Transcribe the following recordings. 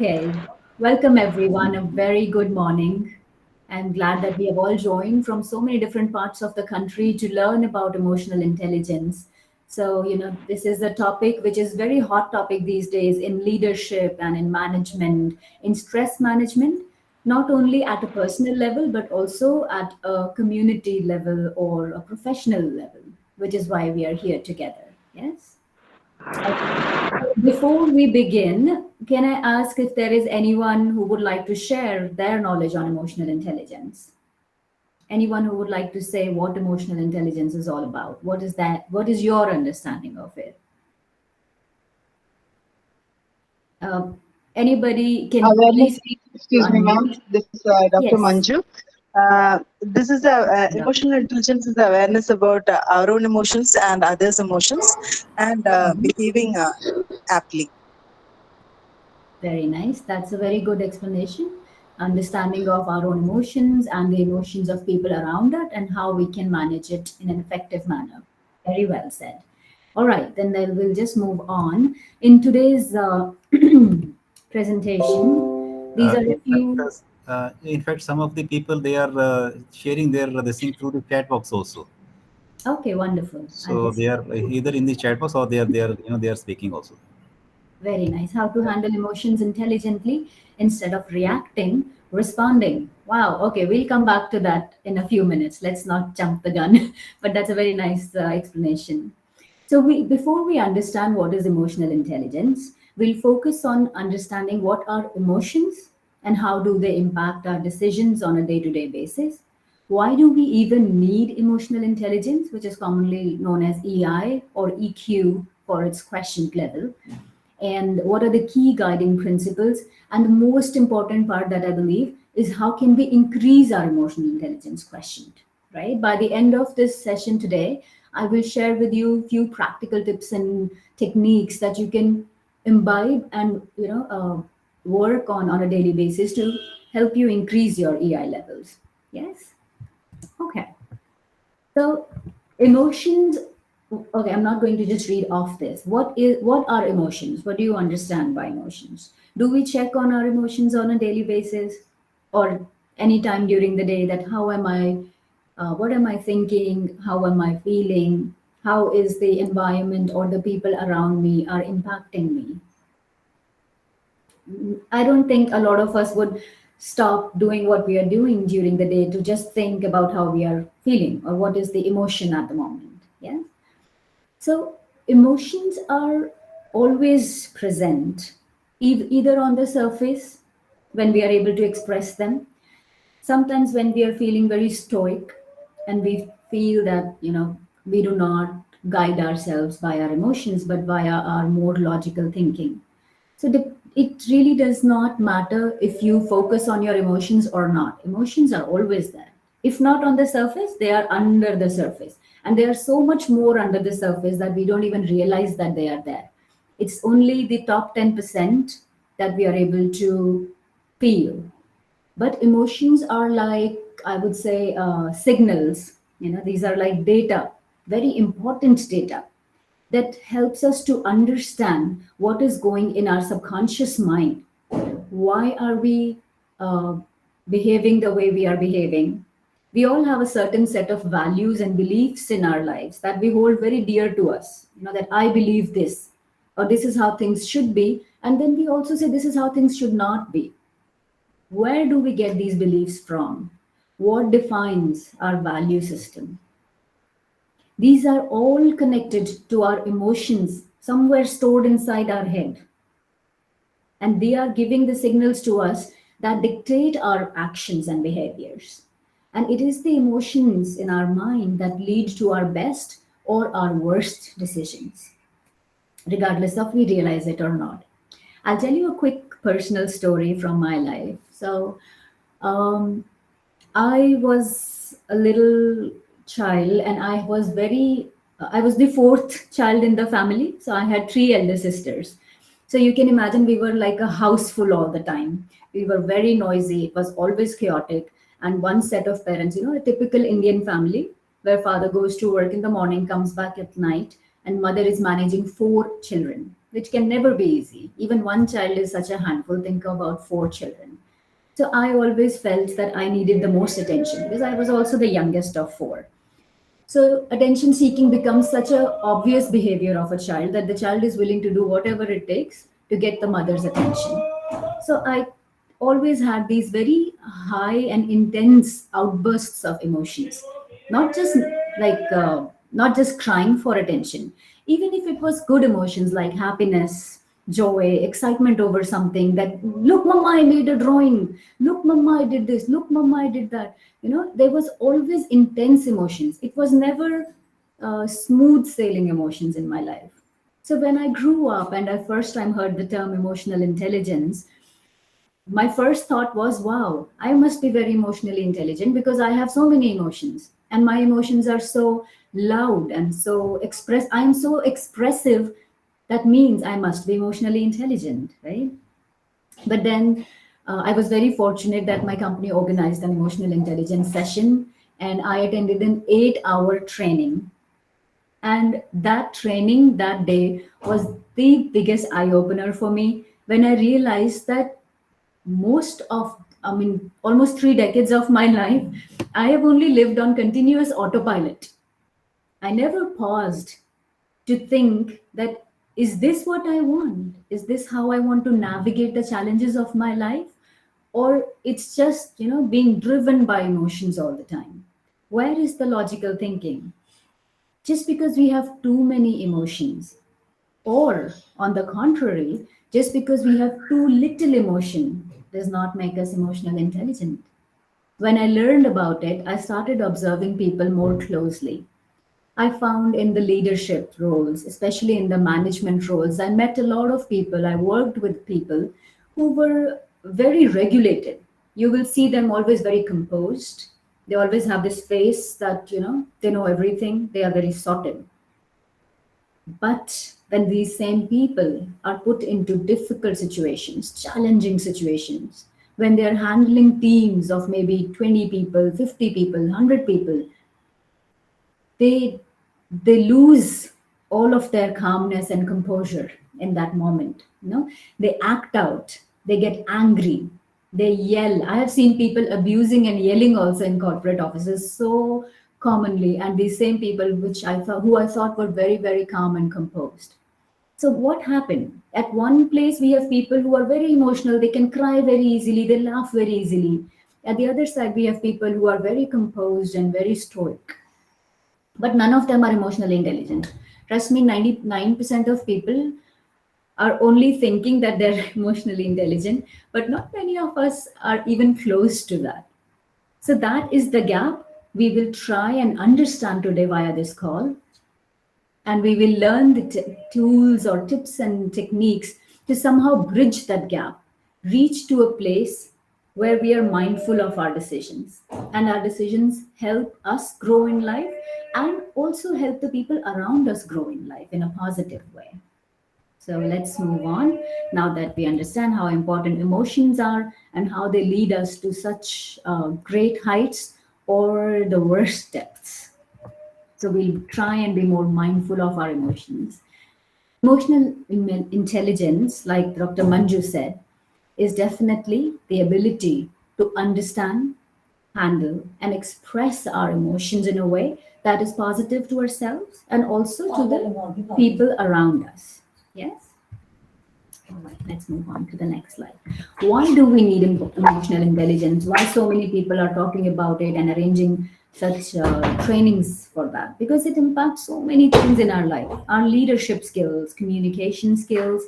Okay, welcome everyone. A very good morning. I'm glad that we have all joined from so many different parts of the country to learn about emotional intelligence. So, this is a topic which is very hot topic these days in leadership and in management, in stress management, not only at a personal level, but also at a community level or a professional level, which is why we are here together. Yes? Okay. So before we begin, can I ask if there is anyone who would like to share their knowledge on emotional intelligence? Anyone who would like to say what emotional intelligence is all about? What is that? What is your understanding of it? Uh, Anybody can Awareness, please feel free to excuse me, ma'am. unmute. This is Dr. Yes. Manju. This is emotional intelligence is awareness about our own emotions and others' emotions and behaving aptly. Very nice. That's a very good explanation. Understanding of our own emotions and the emotions of people around us and how we can manage it in an effective manner. Very well said. All right, then we'll just move on. In today's presentation, these are a few. In fact, some of the people they are sharing their this thing through the chat box also. Okay, wonderful. I'll So just they are either in the chat box or they are they are speaking also. very nice. How to handle emotions intelligently instead of reacting, responding. Wow. Okay, we'll come back to that in a few minutes. Let's not jump the gun, but that's a very nice explanation. So, before we understand what is emotional intelligence, we'll focus on understanding what are emotions and how do they impact our decisions on a day-to-day basis. Why do we even need emotional intelligence, which is commonly known as EI or EQ for its quotient level? And what are the key guiding principles? And the most important part that I believe is how can we increase our emotional intelligence quotient, right? By the end of this session today, I will share with you a few practical tips and techniques that you can imbibe and work on a daily basis to help you increase your EI levels. Yes. Okay. So emotions, okay, I'm not going to just read off this. What are emotions? What do you understand by emotions? Do we check on our emotions on a daily basis or anytime during the day that how am I, what am I thinking? How am I feeling? How is the environment or the people around me are impacting me? I don't think a lot of us would stop doing what we are doing during the day to just think about how we are feeling or what is the emotion at the moment. Yeah. So emotions are always present, either on the surface when we are able to express them. Sometimes when we are feeling very stoic and we feel that, we do not guide ourselves by our emotions, but via our more logical thinking. So it really does not matter if you focus on your emotions or not. Emotions are always there. If not on the surface, they are under the surface. And they are so much more under the surface that we don't even realize that they are there. It's only the top 10% that we are able to feel. But emotions are like, I would say, signals. These are like data, very important data that helps us to understand what is going in our subconscious mind. Why are we uh, behaving the way we are behaving? We all have a certain set of values and beliefs in our lives that we hold very dear to us. That I believe this, or this is how things should be. And then we also say this is how things should not be. Where do we get these beliefs from? What defines our value system? These are all connected to our emotions, somewhere stored inside our head. And they are giving the signals to us that dictate our actions and behaviors. And it is the emotions in our mind that lead to our best or our worst decisions, regardless of we realize it or not. I'll tell you a quick personal story from my life. So, um, I was a little child and I was the fourth child in the family. So I had three elder sisters. So you can imagine we were like a house full all the time. We were very noisy. It was always chaotic. And one set of parents, a typical Indian family where father goes to work in the morning, comes back at night, and mother is managing four children. which can never be easy. Even one child is such a handful. Think about four children. So I always felt that I needed the most attention because I was also the youngest of four. So attention seeking becomes such a obvious behavior of a child that the child is willing to do whatever it takes to get the mother's attention. So I always had these very high and intense outbursts of emotions, not just not just crying for attention. Even if it was good emotions like happiness, joy, excitement over something, that look mama I made a drawing, look mama I did this, look mama I did that. There was always intense emotions. It was never smooth sailing emotions in my life. So when I grew up and I first time heard the term emotional intelligence, my first thought was, wow, I must be very emotionally intelligent because I have so many emotions. And my emotions are so loud and so I am so expressive. That means I must be emotionally intelligent, right? But then I was very fortunate that my company organized an emotional intelligence session and I attended an 8-hour training. And that training that day was the biggest eye opener for me when I realized that almost 3 decades of my life, I have only lived on continuous autopilot. I never paused to think that, is this what I want? Is this how I want to navigate the challenges of my life? Or it's just, being driven by emotions all the time. Where is the logical thinking? Just because we have too many emotions, or, on the contrary, just because we have too little emotion does not make us emotional intelligent. When I learned about it, I started observing people more closely. I found in the leadership roles, especially in the management roles, I met a lot of people, I worked with people who were very regulated. You will see them always very composed. They always have this face that, they know everything, they are very sorted. But when these same people are put into difficult situations, challenging situations, when they are handling teams of maybe 20 people, 50 people, 100 people, they they lose all of their calmness and composure in that moment. They act out, they get angry, they yell. I have seen people abusing and yelling also in corporate offices so commonly, and these same people who I thought were very, very calm and composed. So what happened? At one place we have people who are very emotional, they can cry very easily, they laugh very easily. At the other side we have people who are very composed and very stoic, but none of them are emotionally intelligent. Trust me, 99% of people are only thinking that they're emotionally intelligent, but not many of us are even close to that. So that is the gap we will try and understand today via this call, and we will learn the tools or tips and techniques to somehow bridge that gap, reach to a place where we are mindful of our decisions, and our decisions help us grow in life and also help the people around us grow in life in a positive way. So let's move on now that we understand how important emotions are and how they lead us to such great heights or the worst depths. So we'll try and be more mindful of our emotions. Emotional intelligence, like Dr. Manju said, is definitely the ability to understand, handle, and express our emotions in a way that is positive to ourselves and also to the people around us. Yes? All right, let's move on to the next slide. Why do we need emotional intelligence? Why so many people are talking about it and arranging such trainings for that? Because it impacts so many things in our life. Our leadership skills, communication skills,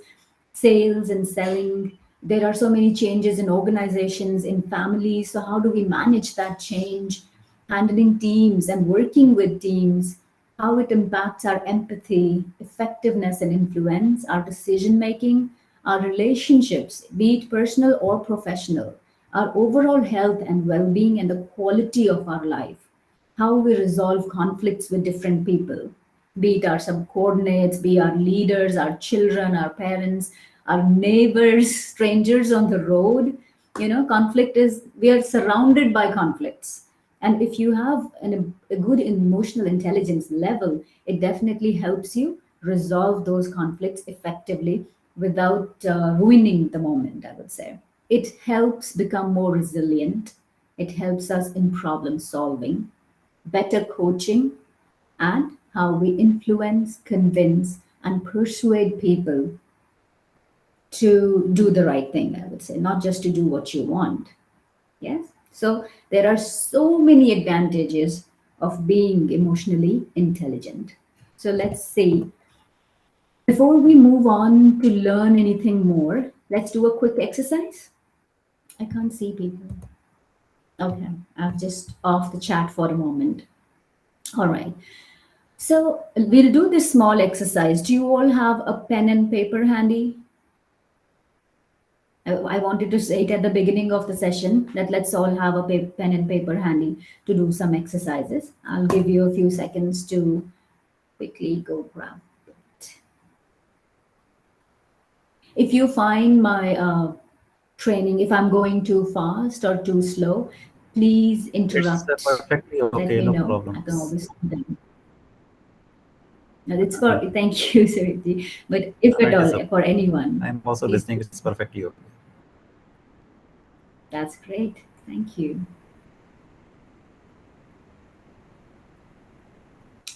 sales and selling. There are so many changes in organizations, in families. So how do we manage that change? Handling teams and working with teams, how it impacts our empathy, effectiveness, and influence, our decision making, our relationships, be it personal or professional, our overall health and well being, and the quality of our life, how we resolve conflicts with different people, be it our subordinates, be our leaders, our children, our parents, our neighbors, strangers on the road. Conflict is, we are surrounded by conflicts. And if you have a good emotional intelligence level, it definitely helps you resolve those conflicts effectively without ruining the moment, I would say. It helps become more resilient. It helps us in problem solving, better coaching, and how we influence, convince, and persuade people to do the right thing, I would say, not just to do what you want. Yes. So there are so many advantages of being emotionally intelligent. So let's see. Before we move on to learn anything more, let's do a quick exercise. I can't see people. Okay, I've just off the chat for a moment. All right. So we'll do this small exercise. Do you all have a pen and paper handy? I wanted to say it at the beginning of the session that let's all have a pen and paper handy to do some exercises. I'll give you a few seconds to quickly go grab it. If you find my training, if I'm going too fast or too slow, please It's interrupt. perfectly Let okay, me no know. I can problems. always come down. No, it's for thank you, Sariti. But if No, at it is all okay. for anyone, I'm also please. listening. It's perfectly okay. That's great. Thank you.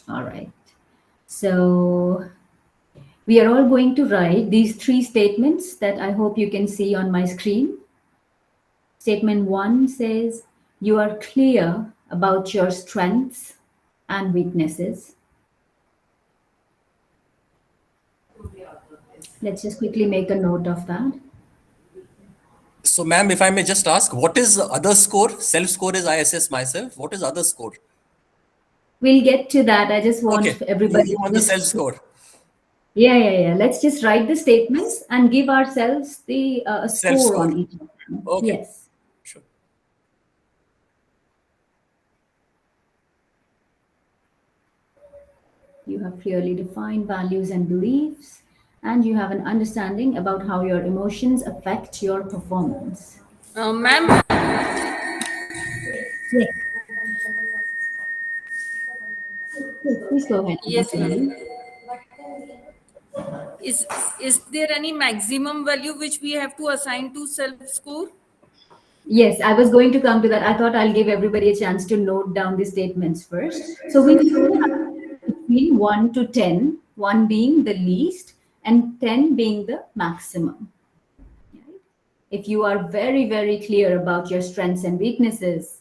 All right. So we are all going to write these three statements that I hope you can see on my screen. Statement one says, you are clear about your strengths and weaknesses. Let's just quickly make a note of that. So, ma'am, if I may just ask, what is the other score? Self score is I assess myself. What is other score? We'll get to that. I just Okay, want everybody you want the self just score. yeah. Let's just write the statements and give ourselves the Self score score. on each of them. Okay, Yes. sure. You have clearly defined values and beliefs, and you have an understanding about how your emotions affect your performance. Ma'am, Yes, please go ahead. yes, ma'am. Is is there any maximum value which we have to assign to self score? Yes, I was going to come to that. I thought I'll give everybody a chance to note down the statements first. So we have between 1 to 10, 1 being the least and 10 being the maximum. Right? If you are very, very clear about your strengths and weaknesses,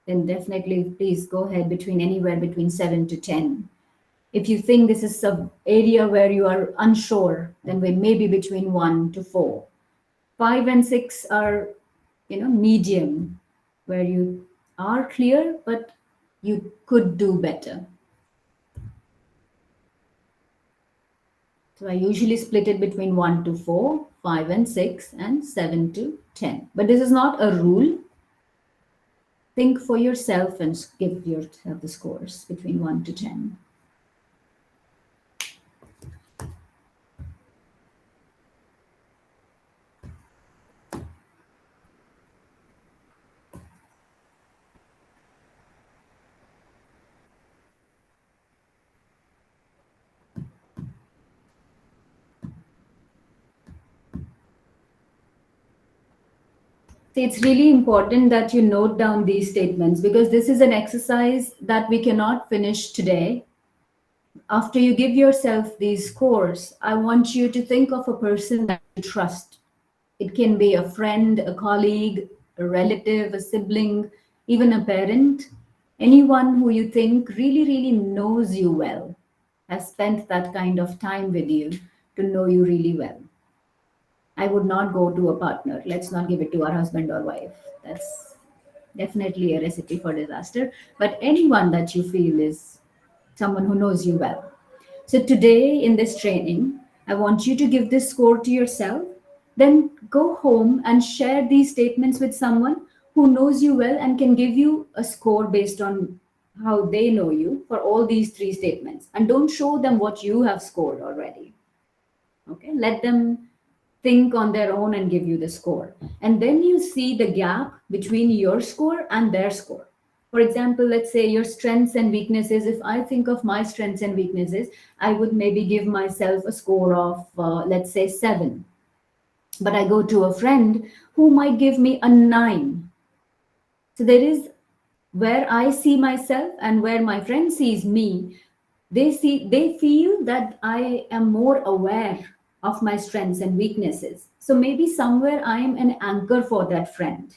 then definitely please go ahead between anywhere between 7 to 10. If you think this is some area where you are unsure, then we may be between 1 to 4. 5 and 6 are, medium, where you are clear, but you could do better. So I usually split it between 1 to 4, 5 and 6, and 7 to 10. But this is not a rule. Think for yourself and give yourself the scores between 1 to 10. See, it's really important that you note down these statements because this is an exercise that we cannot finish today. After you give yourself these scores, I want you to think of a person that you trust. It can be a friend, a colleague, a relative, a sibling, even a parent, anyone who you think really, really knows you well, has spent that kind of time with you to know you really well. I would not go to a partner. Let's not give it to our husband or wife. That's definitely a recipe for disaster. But anyone that you feel is someone who knows you well. So today in this training, I want you to give this score to yourself. Then go home and share these statements with someone who knows you well and can give you a score based on how they know you for all these three statements. And don't show them what you have scored already. Okay, let them think on their own and give you the score. And then you see the gap between your score and their score. For example, let's say your strengths and weaknesses. If I think of my strengths and weaknesses, I would maybe give myself a score of, let's say, 7. But I go to a friend who might give me a 9. So there is where I see myself and where my friend sees me. They feel that I am more aware of my strengths and weaknesses. So maybe somewhere I am an anchor for that friend,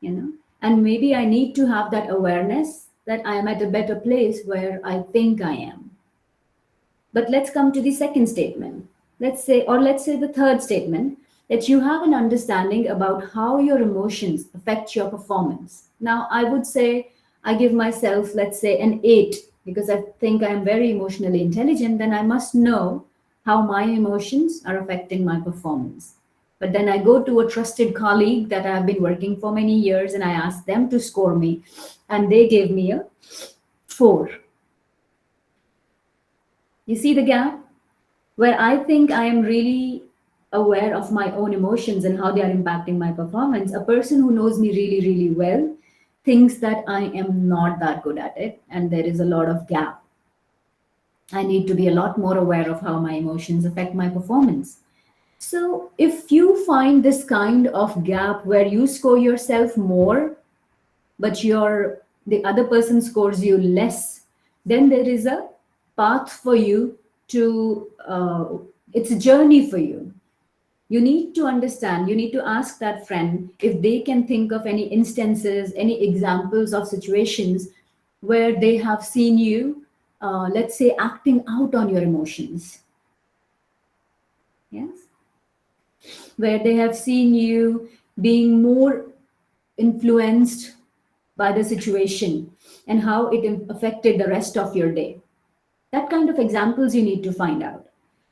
you know, and maybe I need to have that awareness that I am at a better place where I think I am. But let's come to the second statement. Let's say the third statement, that you have an understanding about how your emotions affect your performance. Now, I would say I give myself, let's say, an 8 because I think I am very emotionally intelligent, then I must know how my emotions are affecting my performance. But then I go to a trusted colleague that I have been working for many years and I ask them to score me, and they gave me a 4. You see the gap? Where I think I am really aware of my own emotions and how they are impacting my performance, a person who knows me really, really well thinks that I am not that good at it and there is a lot of gap. I need to be a lot more aware of how my emotions affect my performance. So, if you find this kind of gap where you score yourself more, but the other person scores you less, then there is a path for you to. It's a journey for you. You need to understand. You need to ask that friend if they can think of any instances, any examples of situations where they have seen you, let's say, acting out on your emotions. Yes, where they have seen you being more influenced by the situation and how it affected the rest of your day. That kind of examples you need to find out.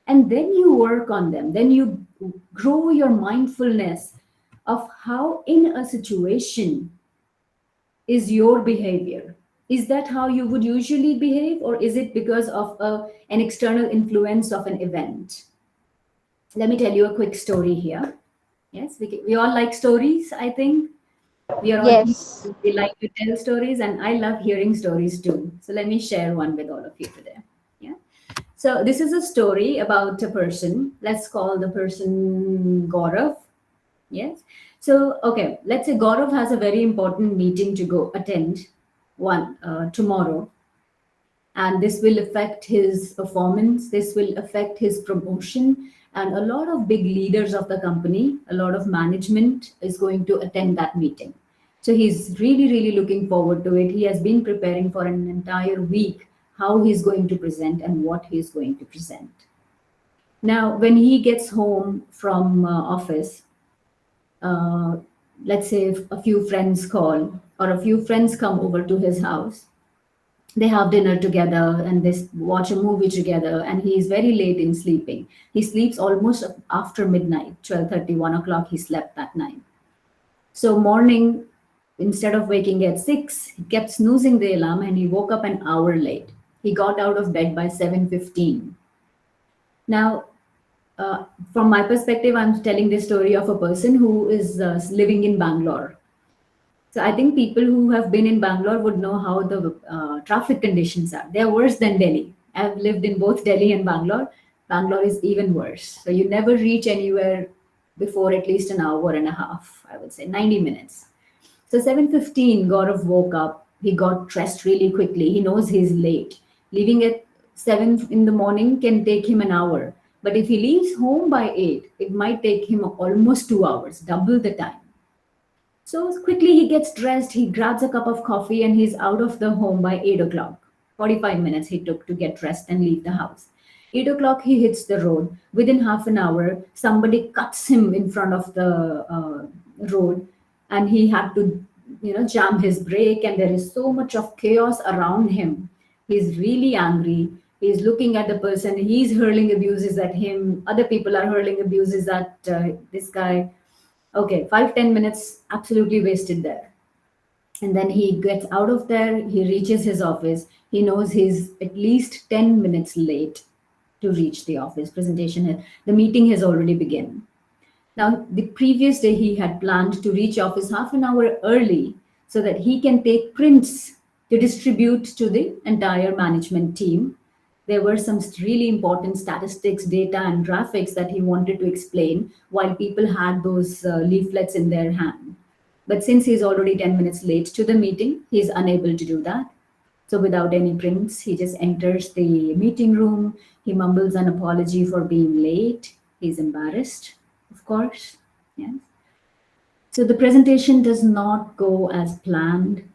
And then you work on them. Then you grow your mindfulness of how, in a situation, is your behavior. Is that how you would usually behave, or is it because of an external influence of an event? Let me tell you a quick story here. Yes, we all like stories, I think. We are all Yes. people, we like to tell stories, and I love hearing stories too. So let me share one with all of you today. Yeah. So this is a story about a person. Let's call the person Gaurav. Yes. So okay, let's say Gaurav has a very important meeting to go attend tomorrow, and this will affect his performance. This will affect his promotion, and a lot of big leaders of the company, a lot of management is going to attend that meeting. So he's really, really looking forward to it. He has been preparing for an entire week how he's going to present and what he's going to present. Now, when he gets home from office, uh, let's say if a few friends call or a few friends come over to his house, they have dinner together and they watch a movie together, and he is very late in sleeping. He sleeps almost after midnight, 12:30, 1 o'clock he slept that night. So morning, instead of waking at 6, he kept snoozing the alarm and he woke up an hour late. He got out of bed by 7:15. Now, from my perspective, I'm telling this story of a person who is living in Bangalore. So I think people who have been in Bangalore would know how the traffic conditions are. They are worse than Delhi. I've lived in both Delhi and Bangalore. Bangalore is even worse. So you never reach anywhere before at least an hour and a half, I would say 90 minutes. So 7:15, Gaurav woke up. He got dressed really quickly. He knows he's late. Leaving at 7 in the morning can take him an hour. But if he leaves home by 8, it might take him almost 2 hours, double the time. So quickly he gets dressed, he grabs a cup of coffee, and he's out of the home by 8 o'clock. 45 minutes he took to get dressed and leave the house. 8 o'clock he hits the road. Within half an hour, somebody cuts him in front of the road, and he had to, jam his brake, and there is so much of chaos around him. He's really angry. He's looking at the person. He's hurling abuses at him. Other people are hurling abuses at this guy. Okay, 5-10 minutes absolutely wasted there. And then he gets out of there, he reaches his office. He knows he's at least 10 minutes late to reach the office. The meeting has already begun. Now, the previous day he had planned to reach office half an hour early so that he can take prints to distribute to the entire management team. There were some really important statistics, data, and graphics that he wanted to explain while people had those leaflets in their hand. But since he's already 10 minutes late to the meeting, he's unable to do that. So without any prints, he just enters the meeting room. He mumbles an apology for being late. He's embarrassed, of course. Yes. So the presentation does not go as planned.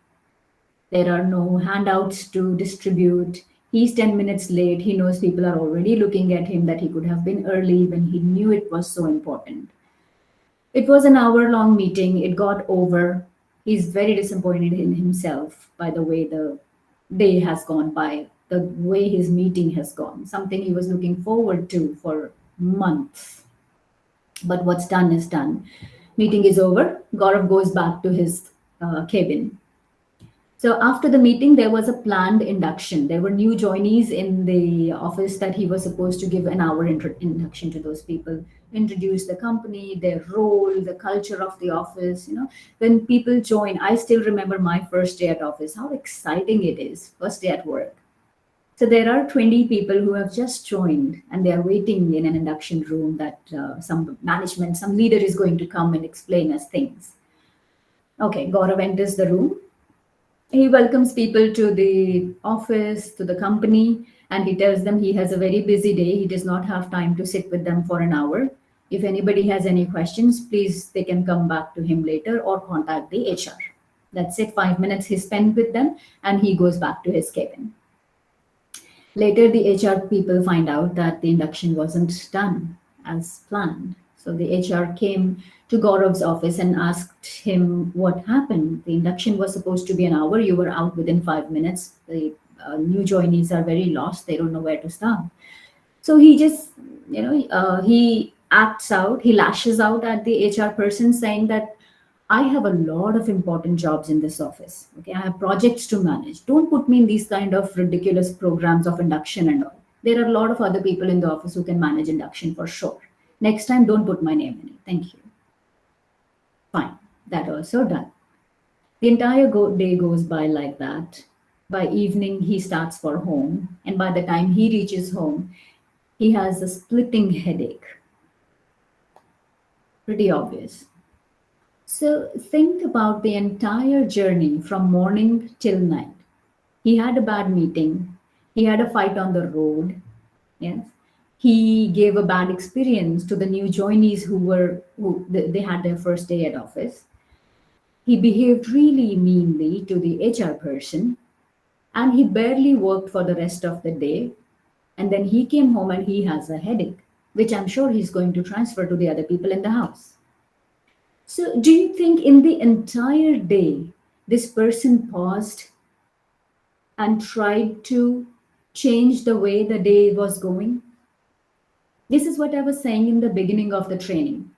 There are no handouts to distribute. He's 10 minutes late. He knows people are already looking at him, that he could have been early when he knew it was so important. It was an hour-long meeting. It got over. He's very disappointed in himself by the way the day has gone by, the way his meeting has gone, something he was looking forward to for months. But what's done is done. Meeting is over. Gaurav goes back to his cabin. So after the meeting, there was a planned induction. There were new joinees in the office that he was supposed to give an hour induction to those people, introduce the company, their role, the culture of the office. You know, when people join, I still remember my first day at office, how exciting it is, first day at work. So there are 20 people who have just joined and they are waiting in an induction room that some management, some leader is going to come and explain us things. Okay, Gaurav enters the room. He welcomes people to the office, to the company, and he tells them he has a very busy day. He does not have time to sit with them for an hour. If anybody has any questions, please, they can come back to him later or contact the HR. That's it, 5 minutes he spent with them and he goes back to his cabin. Later, the HR people find out that the induction wasn't done as planned. So the HR came to Gaurav's office and asked him what happened. The induction was supposed to be an hour. You were out within 5 minutes. The new joinees are very lost. They don't know where to start. So he just, he acts out. He lashes out at the HR person saying that I have a lot of important jobs in this office. Okay, I have projects to manage. Don't put me in these kind of ridiculous programs of induction and all. There are a lot of other people in the office who can manage induction for sure. Next time, don't put my name in it. Thank you. Fine, that also done. The entire day goes by like that. By evening, he starts for home. And by the time he reaches home, he has a splitting headache. Pretty obvious. So think about the entire journey from morning till night. He had a bad meeting. He had a fight on the road. Yes. He gave a bad experience to the new joinees who they had their first day at office. He behaved really meanly to the HR person, and he barely worked for the rest of the day. And then he came home and he has a headache, which I'm sure he's going to transfer to the other people in the house. So do you think in the entire day, this person paused and tried to change the way the day was going? This is what I was saying in the beginning of the training.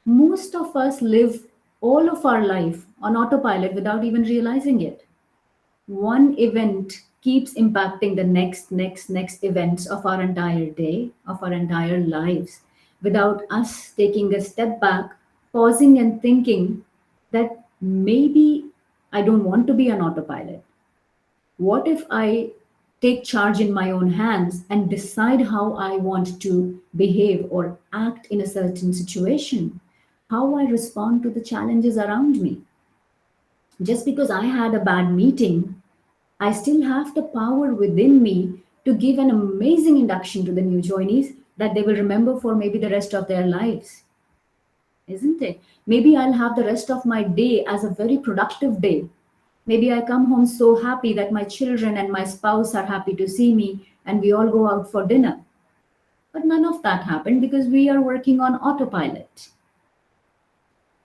Most of us live all of our life on autopilot without even realizing it. One event keeps impacting the next events of our entire day, of our entire lives, without us taking a step back, pausing and thinking that maybe I don't want to be an autopilot. What if I take charge in my own hands and decide how I want to behave or act in a certain situation, how I respond to the challenges around me? Just because I had a bad meeting, I still have the power within me to give an amazing induction to the new joinees that they will remember for maybe the rest of their lives. Isn't it? Maybe I'll have the rest of my day as a very productive day. Maybe I come home so happy that my children and my spouse are happy to see me and we all go out for dinner. But none of that happened because we are working on autopilot.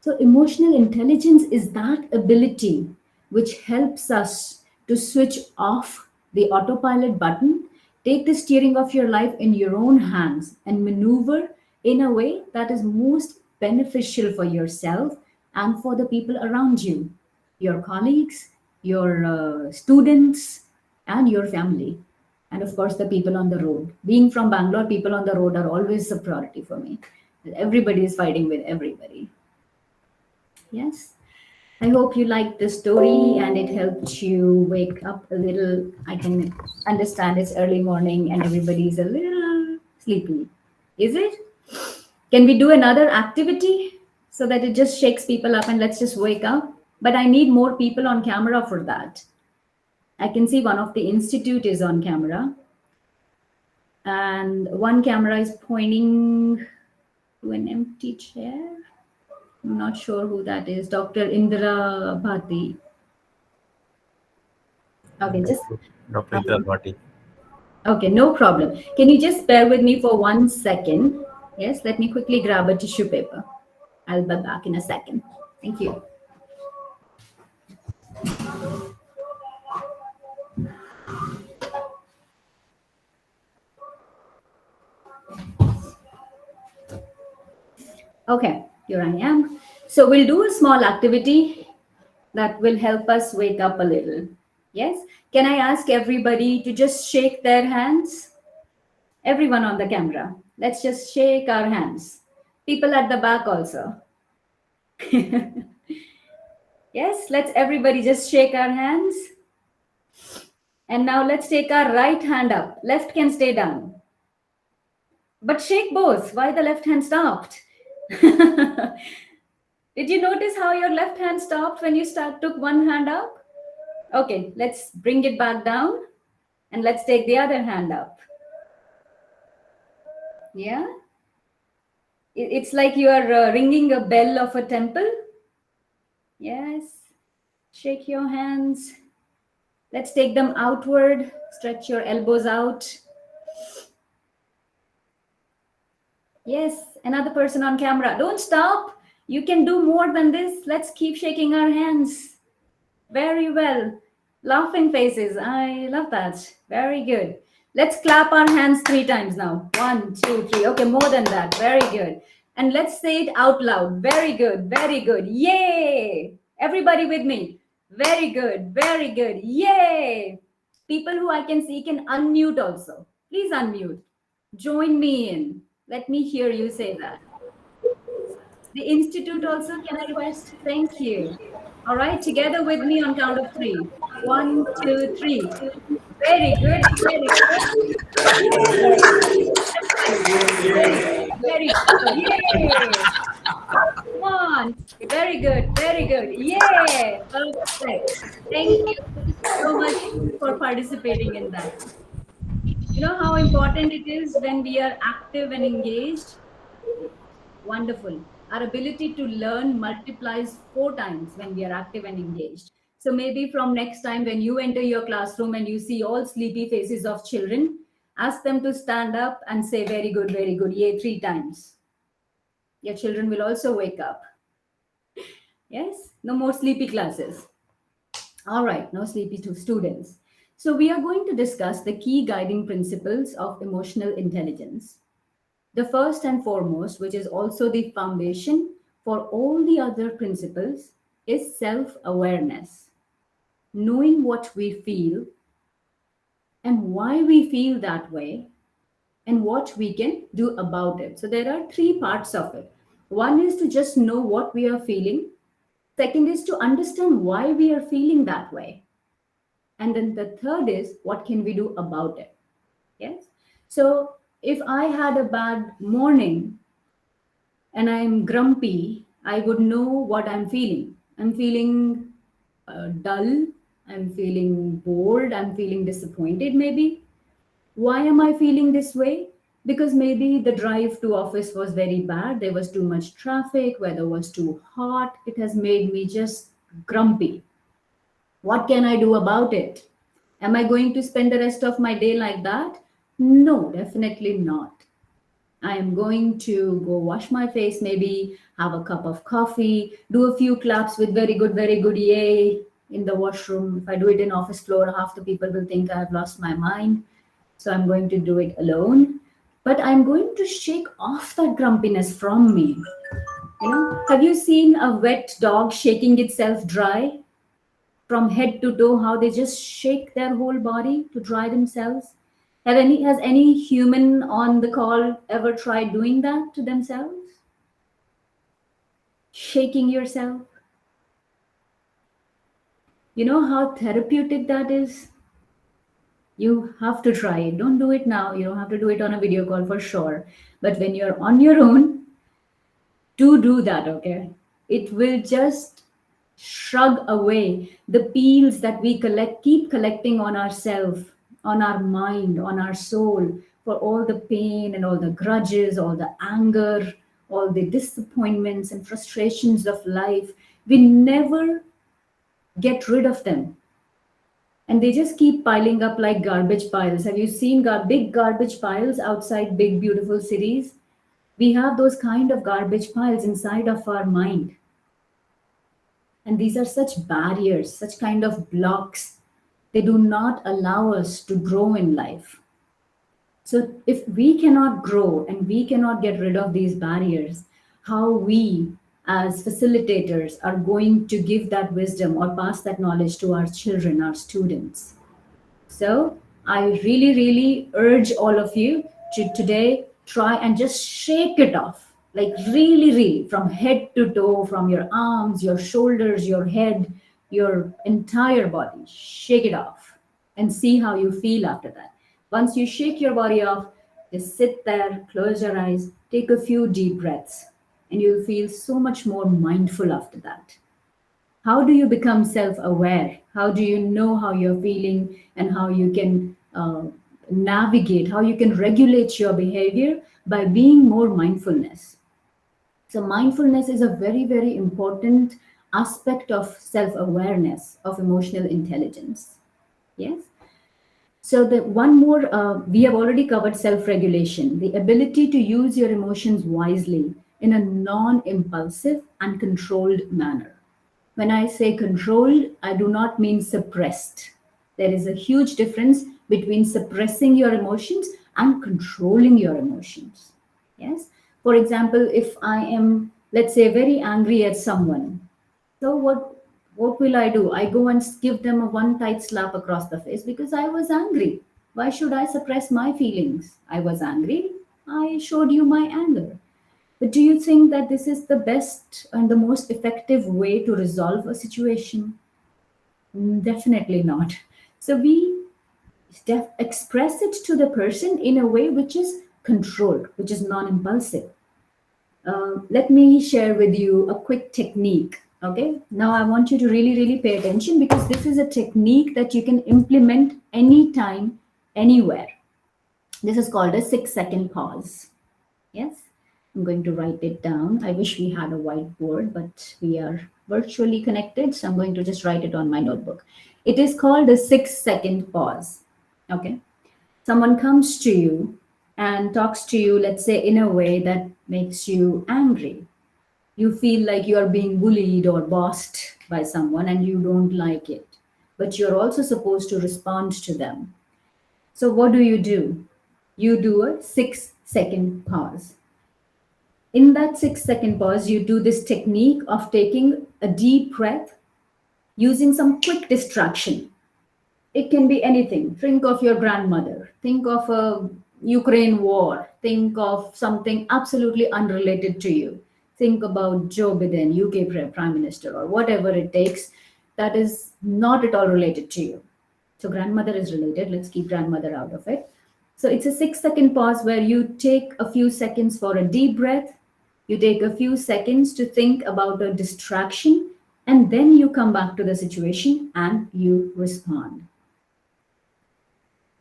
So emotional intelligence is that ability which helps us to switch off the autopilot button, take the steering of your life in your own hands and maneuver in a way that is most beneficial for yourself and for the people around you, your colleagues, your students, and your family. And of course, the people on the road. Being from Bangalore, people on the road are always a priority for me. Everybody is fighting with everybody. Yes. I hope you liked the story and it helped you wake up a little. I can understand it's early morning and everybody's a little sleepy. Is it? Can we do another activity so that it just shakes people up and let's just wake up? But I need more people on camera for that. I can see one of the institute is on camera. And one camera is pointing to an empty chair. I'm not sure who that is. Dr. Indra Bhati. Okay, just Dr. Indra Bhatti. okay, no problem. Can you just bear with me for 1 second? Yes, let me quickly grab a tissue paper. I'll be back in a second. Thank you. Okay, here I am. So we'll do a small activity that will help us wake up a little. Yes? Can I ask everybody to just shake their hands? Everyone on the camera. Let's just shake our hands. People at the back also. Yes, let's everybody just shake our hands. And now let's take our right hand up. Left can stay down. But shake both. Why the left hand stopped? Did you notice how your left hand stopped when you took one hand up? Okay, let's bring it back down and let's take the other hand up. Yeah? It's like you are ringing a bell of a temple. Yes. Shake your hands. Let's take them outward. Stretch your elbows out. Yes, another person on camera. Don't stop. You can do more than this. Let's keep shaking our hands. Very well. Laughing faces. I love that. Very good. Let's clap our hands 3 times now. 1, 2, 3. Okay, more than that. Very good. And let's say it out loud. Very good. Very good. Yay. Everybody with me. Very good. Very good. Yay. People who I can see can unmute also. Please unmute. Join me in. Let me hear you say that. The institute also, can I request? Thank you. All right, together with me on count of 3. 1, 2, 3. Very good. Very good. Very good. Yay. Come on. Very good. Very good. Yay. Perfect. Thank you so much for participating in that. You know how important it is when we are active and engaged? Wonderful. Our ability to learn multiplies 4 times when we are active and engaged. So maybe from next time when you enter your classroom and you see all sleepy faces of children, ask them to stand up and say, very good, yay, 3 times. Your children will also wake up. Yes, no more sleepy classes. All right, no sleepy students. So we are going to discuss the key guiding principles of emotional intelligence. The first and foremost, which is also the foundation for all the other principles, is self-awareness. Knowing what we feel and why we feel that way and what we can do about it. So there are 3 parts of it. One is to just know what we are feeling. Second is to understand why we are feeling that way. And then the third is what can we do about it. Yes. So if I had a bad morning and I'm grumpy, I would know what I'm feeling. I'm feeling dull. I'm feeling bored. I'm feeling disappointed, maybe. Why am I feeling this way? Because maybe the drive to office was very bad. There was too much traffic. Weather was too hot. It has made me just grumpy. What can I do about it? Am I going to spend the rest of my day like that? No, definitely not. I am going to go wash my face, maybe have a cup of coffee, do a few claps with very good, yay in the washroom. If I do it in office floor, half the people will think I have lost my mind. So I'm going to do it alone. But I'm going to shake off that grumpiness from me. You know, have you seen a wet dog shaking itself dry? From head to toe, how they just shake their whole body to dry themselves. Has any human on the call ever tried doing that to themselves? Shaking yourself? You know how therapeutic that is? You have to try it. Don't do it now. You don't have to do it on a video call for sure. But when you're on your own, do that, okay? It will just shrug away the peels that we keep collecting on ourselves, on our mind, on our soul, for all the pain and all the grudges, all the anger, all the disappointments and frustrations of life. We never get rid of them, and they just keep piling up like garbage piles. Have you seen big garbage piles outside big beautiful cities? We have those kind of garbage piles inside of our mind, and these are such barriers, such kind of blocks. They do not allow us to grow in life. So if we cannot grow and we cannot get rid of these barriers, how we as facilitators are going to give that wisdom or pass that knowledge to our children, our students? So I really, really urge all of you to today try and just shake it off. Like really, really, from head to toe, from your arms, your shoulders, your head, your entire body. Shake it off and see how you feel after that. Once you shake your body off, just sit there, close your eyes, take a few deep breaths, and you'll feel so much more mindful after that. How do you become self-aware? How do you know how you're feeling and how you can navigate, how you can regulate your behavior? By being more mindfulness. So mindfulness is a very, very important aspect of self-awareness, of emotional intelligence. Yes. So the one more, we have already covered self-regulation, the ability to use your emotions wisely in a non-impulsive and controlled manner. When I say controlled, I do not mean suppressed. There is a huge difference between suppressing your emotions and controlling your emotions. Yes. For example, if I am, let's say, very angry at someone, so what will I do? I go and give them a one tight slap across the face because I was angry. Why should I suppress my feelings? I was angry. I showed you my anger. But do you think that this is the best and the most effective way to resolve a situation? Definitely not. So we express it to the person in a way which is controlled, which is non impulsive. Let me share with you a quick technique. Okay, now I want you to really, really pay attention because this is a technique that you can implement anytime, anywhere. This is called a 6-second pause. Yes, I'm going to write it down. I wish we had a whiteboard, but we are virtually connected, so I'm going to just write it on my notebook. It is called a 6-second pause. Okay, someone comes to you and talks to you, let's say, in a way that makes you angry. You feel like you are being bullied or bossed by someone and you don't like it, but you're also supposed to respond to them. So, what do? You do a 6-second pause. In that 6-second pause, you do this technique of taking a deep breath using some quick distraction. It can be anything. Think of your grandmother, think of a Ukraine war, think of something absolutely unrelated to you. Think about Joe Biden, UK Prime Minister, or whatever it takes that is not at all related to you. So, grandmother is related. Let's keep grandmother out of it. So, it's a 6-second pause where you take a few seconds for a deep breath. You take a few seconds to think about a distraction, and then you come back to the situation and you respond.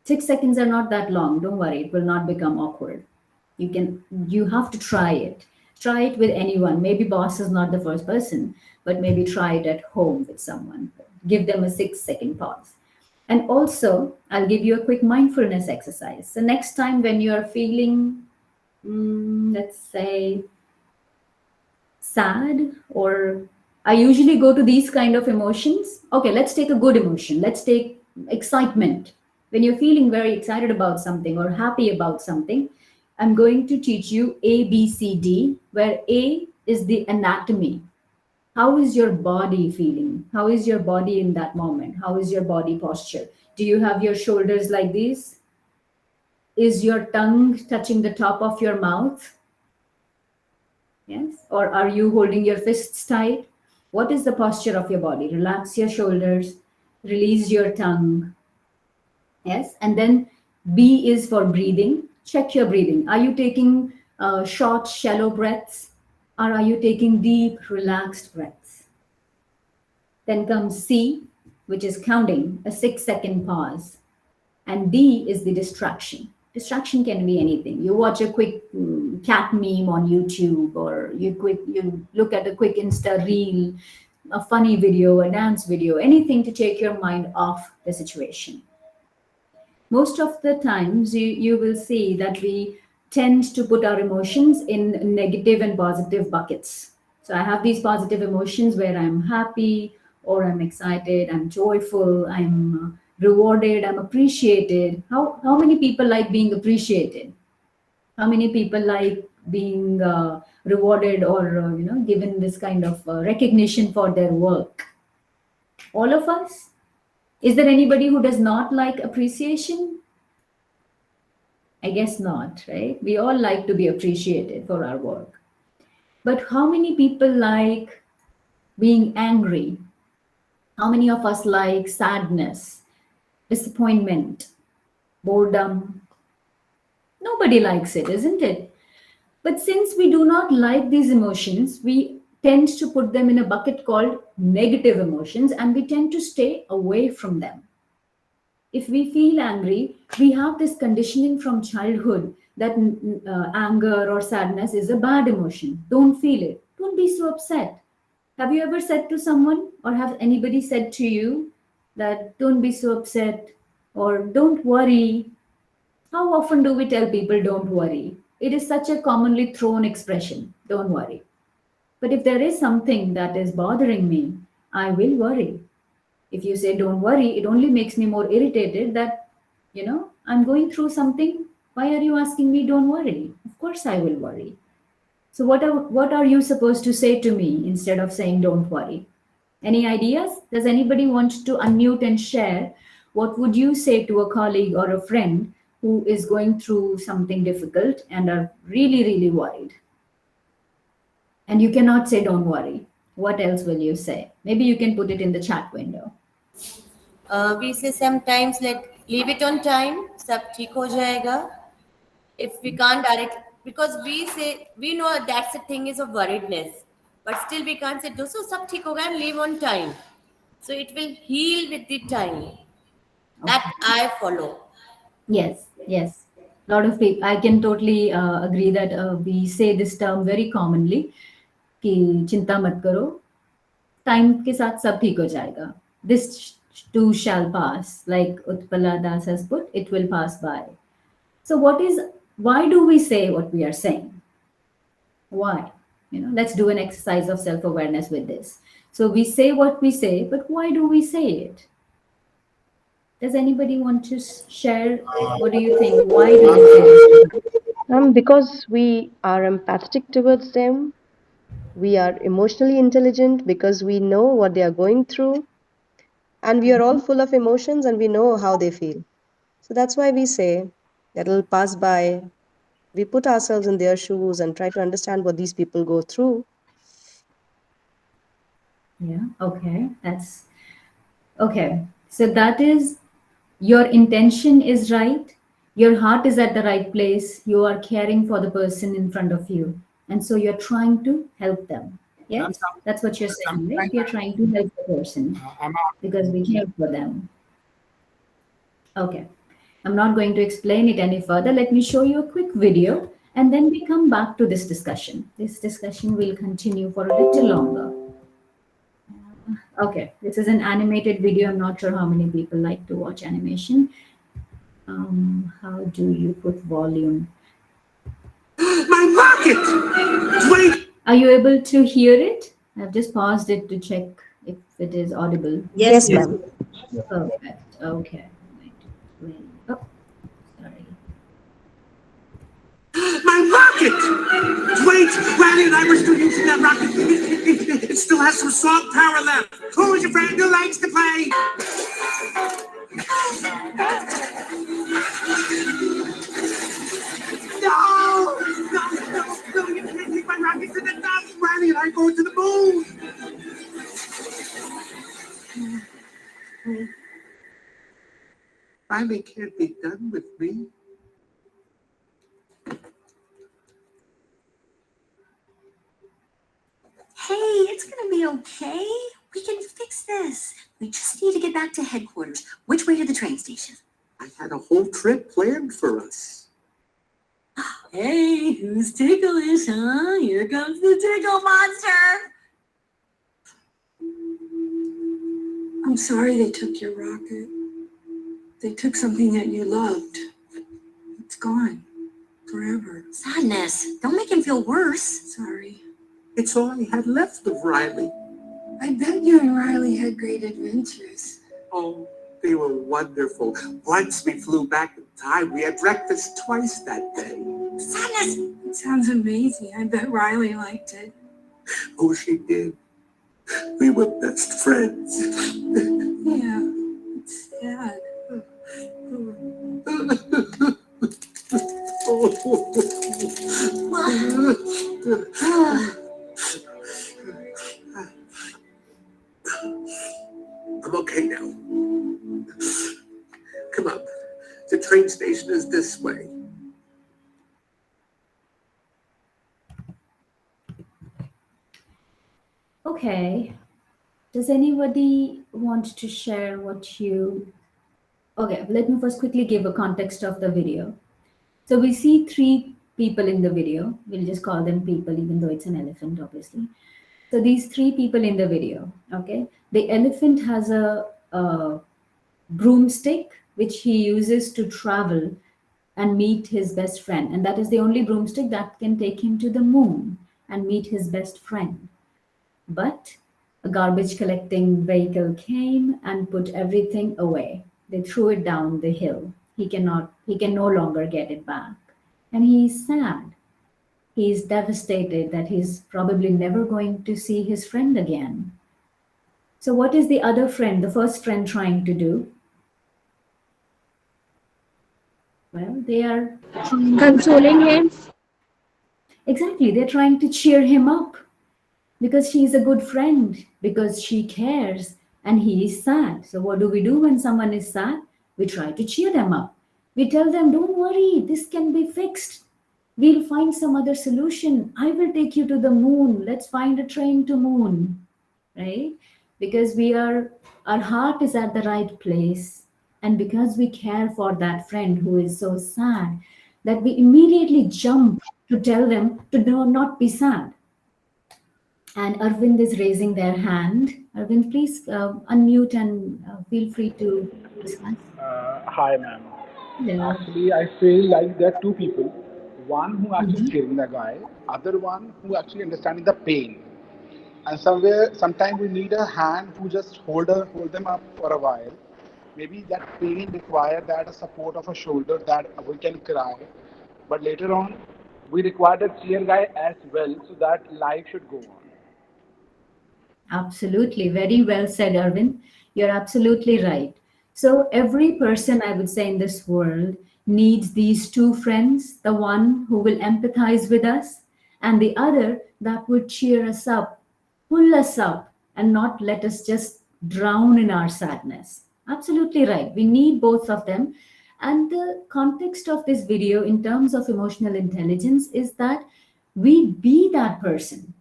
6 seconds are not that long. Don't worry, it will not become awkward. You have to try it. Try it with anyone. Maybe boss is not the first person, but maybe try it at home with someone. Give them a 6-second pause. And also, I'll give you a quick mindfulness exercise. So next time when you're feeling, let's say, sad, or I usually go to these kind of emotions. Okay, let's take a good emotion. Let's take excitement. When you're feeling very excited about something or happy about something, I'm going to teach you A, B, C, D, where A is the anatomy. How is your body feeling? How is your body in that moment? How is your body posture? Do you have your shoulders like this? Is your tongue touching the top of your mouth? Yes. Or are you holding your fists tight? What is the posture of your body? Relax your shoulders, Release your tongue. Yes. And then B is for breathing. Check your breathing. Are you taking short, shallow breaths? Or are you taking deep, relaxed breaths? Then comes C, which is counting, a 6-second pause. And D is the distraction. Distraction can be anything. You watch a quick cat meme on YouTube, or you look at a quick Insta reel, a funny video, a dance video, anything to take your mind off the situation. Most of the times you will see that we tend to put our emotions in negative and positive buckets. So I have these positive emotions where I'm happy, or I'm excited, I'm joyful, I'm rewarded, I'm appreciated. How many people like being appreciated? How many people like being rewarded, or given this kind of recognition for their work? All of us. Is there anybody who does not like appreciation? I guess not, right? We all like to be appreciated for our work. But how many people like being angry? How many of us like sadness, disappointment, boredom? Nobody likes it, isn't it? But since we do not like these emotions, we tend to put them in a bucket called negative emotions, and we tend to stay away from them. If we feel angry, we have this conditioning from childhood that anger or sadness is a bad emotion. Don't feel it. Don't be so upset. Have you ever said to someone, or have anybody said to you that don't be so upset, or don't worry? How often do we tell people don't worry? It is such a commonly thrown expression, don't worry. But if there is something that is bothering me, I will worry. If you say don't worry, it only makes me more irritated that, I'm going through something. Why are you asking me don't worry? Of course I will worry. So what are you supposed to say to me instead of saying don't worry? Any ideas? Does anybody want to unmute and share? What would you say to a colleague or a friend who is going through something difficult and are really, really worried? And you cannot say don't worry. What else will you say? Maybe you can put it in the chat window. We say sometimes leave it on time, सब ठीक हो जाएगा. If we can't direct, because we know that's the thing is of worriedness, but still we can't say दोस्तों सब ठीक होगा and leave on time. So it will heal with the time. That I follow. Yes, yes. A lot of people, I can totally agree that we say this term very commonly कि चिंता मत करो, time के साथ सब ठीक हो जाएगा. This too shall pass, like Utpala Das has put, it will pass by. So why do we say what we are saying? Why? Let's do an exercise of self-awareness with this. So we say what we say, but why do we say it? Does anybody want to share? What do you think? Why do we say this? Because we are empathetic towards them. We are emotionally intelligent because we know what they are going through. And we are all full of emotions and we know how they feel. So that's why we say that it'll pass by. We put ourselves in their shoes and try to understand what these people go through. Yeah, okay. That's okay. So that is, your intention is right. Your heart is at the right place. You are caring for the person in front of you. And so you're trying to help them. Yes, that's what you're saying, right? You're trying to help the person because we care for them. Okay. I'm not going to explain it any further. Let me show you a quick video and then we come back to this discussion. This discussion will continue for a little longer. Okay, this is an animated video. I'm not sure how many people like to watch animation. How do you put volume? My market! Wait! Are you able to hear it? I've just paused it to check if it is audible. Yes, ma'am. Perfect. Okay. Wait. Oh, sorry. My rocket! Wait, Randy and I were still using that rocket. It still has some song power left. Who is your friend who likes to play? No! No, you can't take my rocket to the top. Randy and I are going to the moon. Riley can't be done with me. Hey, it's gonna be okay. We can fix this. We just need to get back to headquarters. Which way to the train station? I had a whole trip planned for us. Hey, who's ticklish, huh? Here comes the tickle monster. I'm sorry they took your rocket. They took something that you loved. It's gone. Forever. Sadness. Don't make him feel worse. Sorry. It's all I had left of Riley. I bet you and Riley had great adventures. Oh, they were wonderful. Once we flew back in time, we had breakfast twice that day. Sadness. It sounds amazing. I bet Riley liked it. Oh, she did. We were best friends. Yeah, it's sad. I'm okay now. Come on. The train station is this way. Okay. Does anybody want to share what you... Okay, let me first quickly give a context of the video. So we see three people in the video. We'll just call them people, even though it's an elephant, obviously. So these three people in the video, okay? The elephant has a broomstick, which he uses to travel and meet his best friend. And that is the only broomstick that can take him to the moon and meet his best friend. But a garbage collecting vehicle came and put everything away. They threw it down the hill. He can no longer get it back. And he's sad. He's devastated that he's probably never going to see his friend again. So what is the other friend, the first friend, trying to do? Well, they are Consoling him. exactly, they're trying to cheer him up because she's a good friend, because she cares, and he is sad. So what do we do when someone is sad? We try to cheer them up. We tell them, don't worry, this can be fixed. We'll find some other solution. I will take you to the moon. Let's find a train to moon, right? Because our heart is at the right place. And because we care for that friend who is so sad, that we immediately jump to tell them to not be sad. And Arvind is raising their hand. Arvind, please unmute and feel free to discuss. Hi, ma'am. Hello. Actually, I feel like there are two people. One who actually scaring the guy, other one who actually understanding the pain. And sometimes we need a hand who just hold them up for a while. Maybe that pain require that support of a shoulder that we can cry. But later on, we require the cheer guy as well, so that life should go on. Absolutely. Very well said, Arvind. You're absolutely right. So every person, I would say, in this world needs these two friends, the one who will empathize with us and the other that would cheer us up, pull us up, and not let us just drown in our sadness. Absolutely right. We need both of them. And the context of this video in terms of emotional intelligence is that we be that person.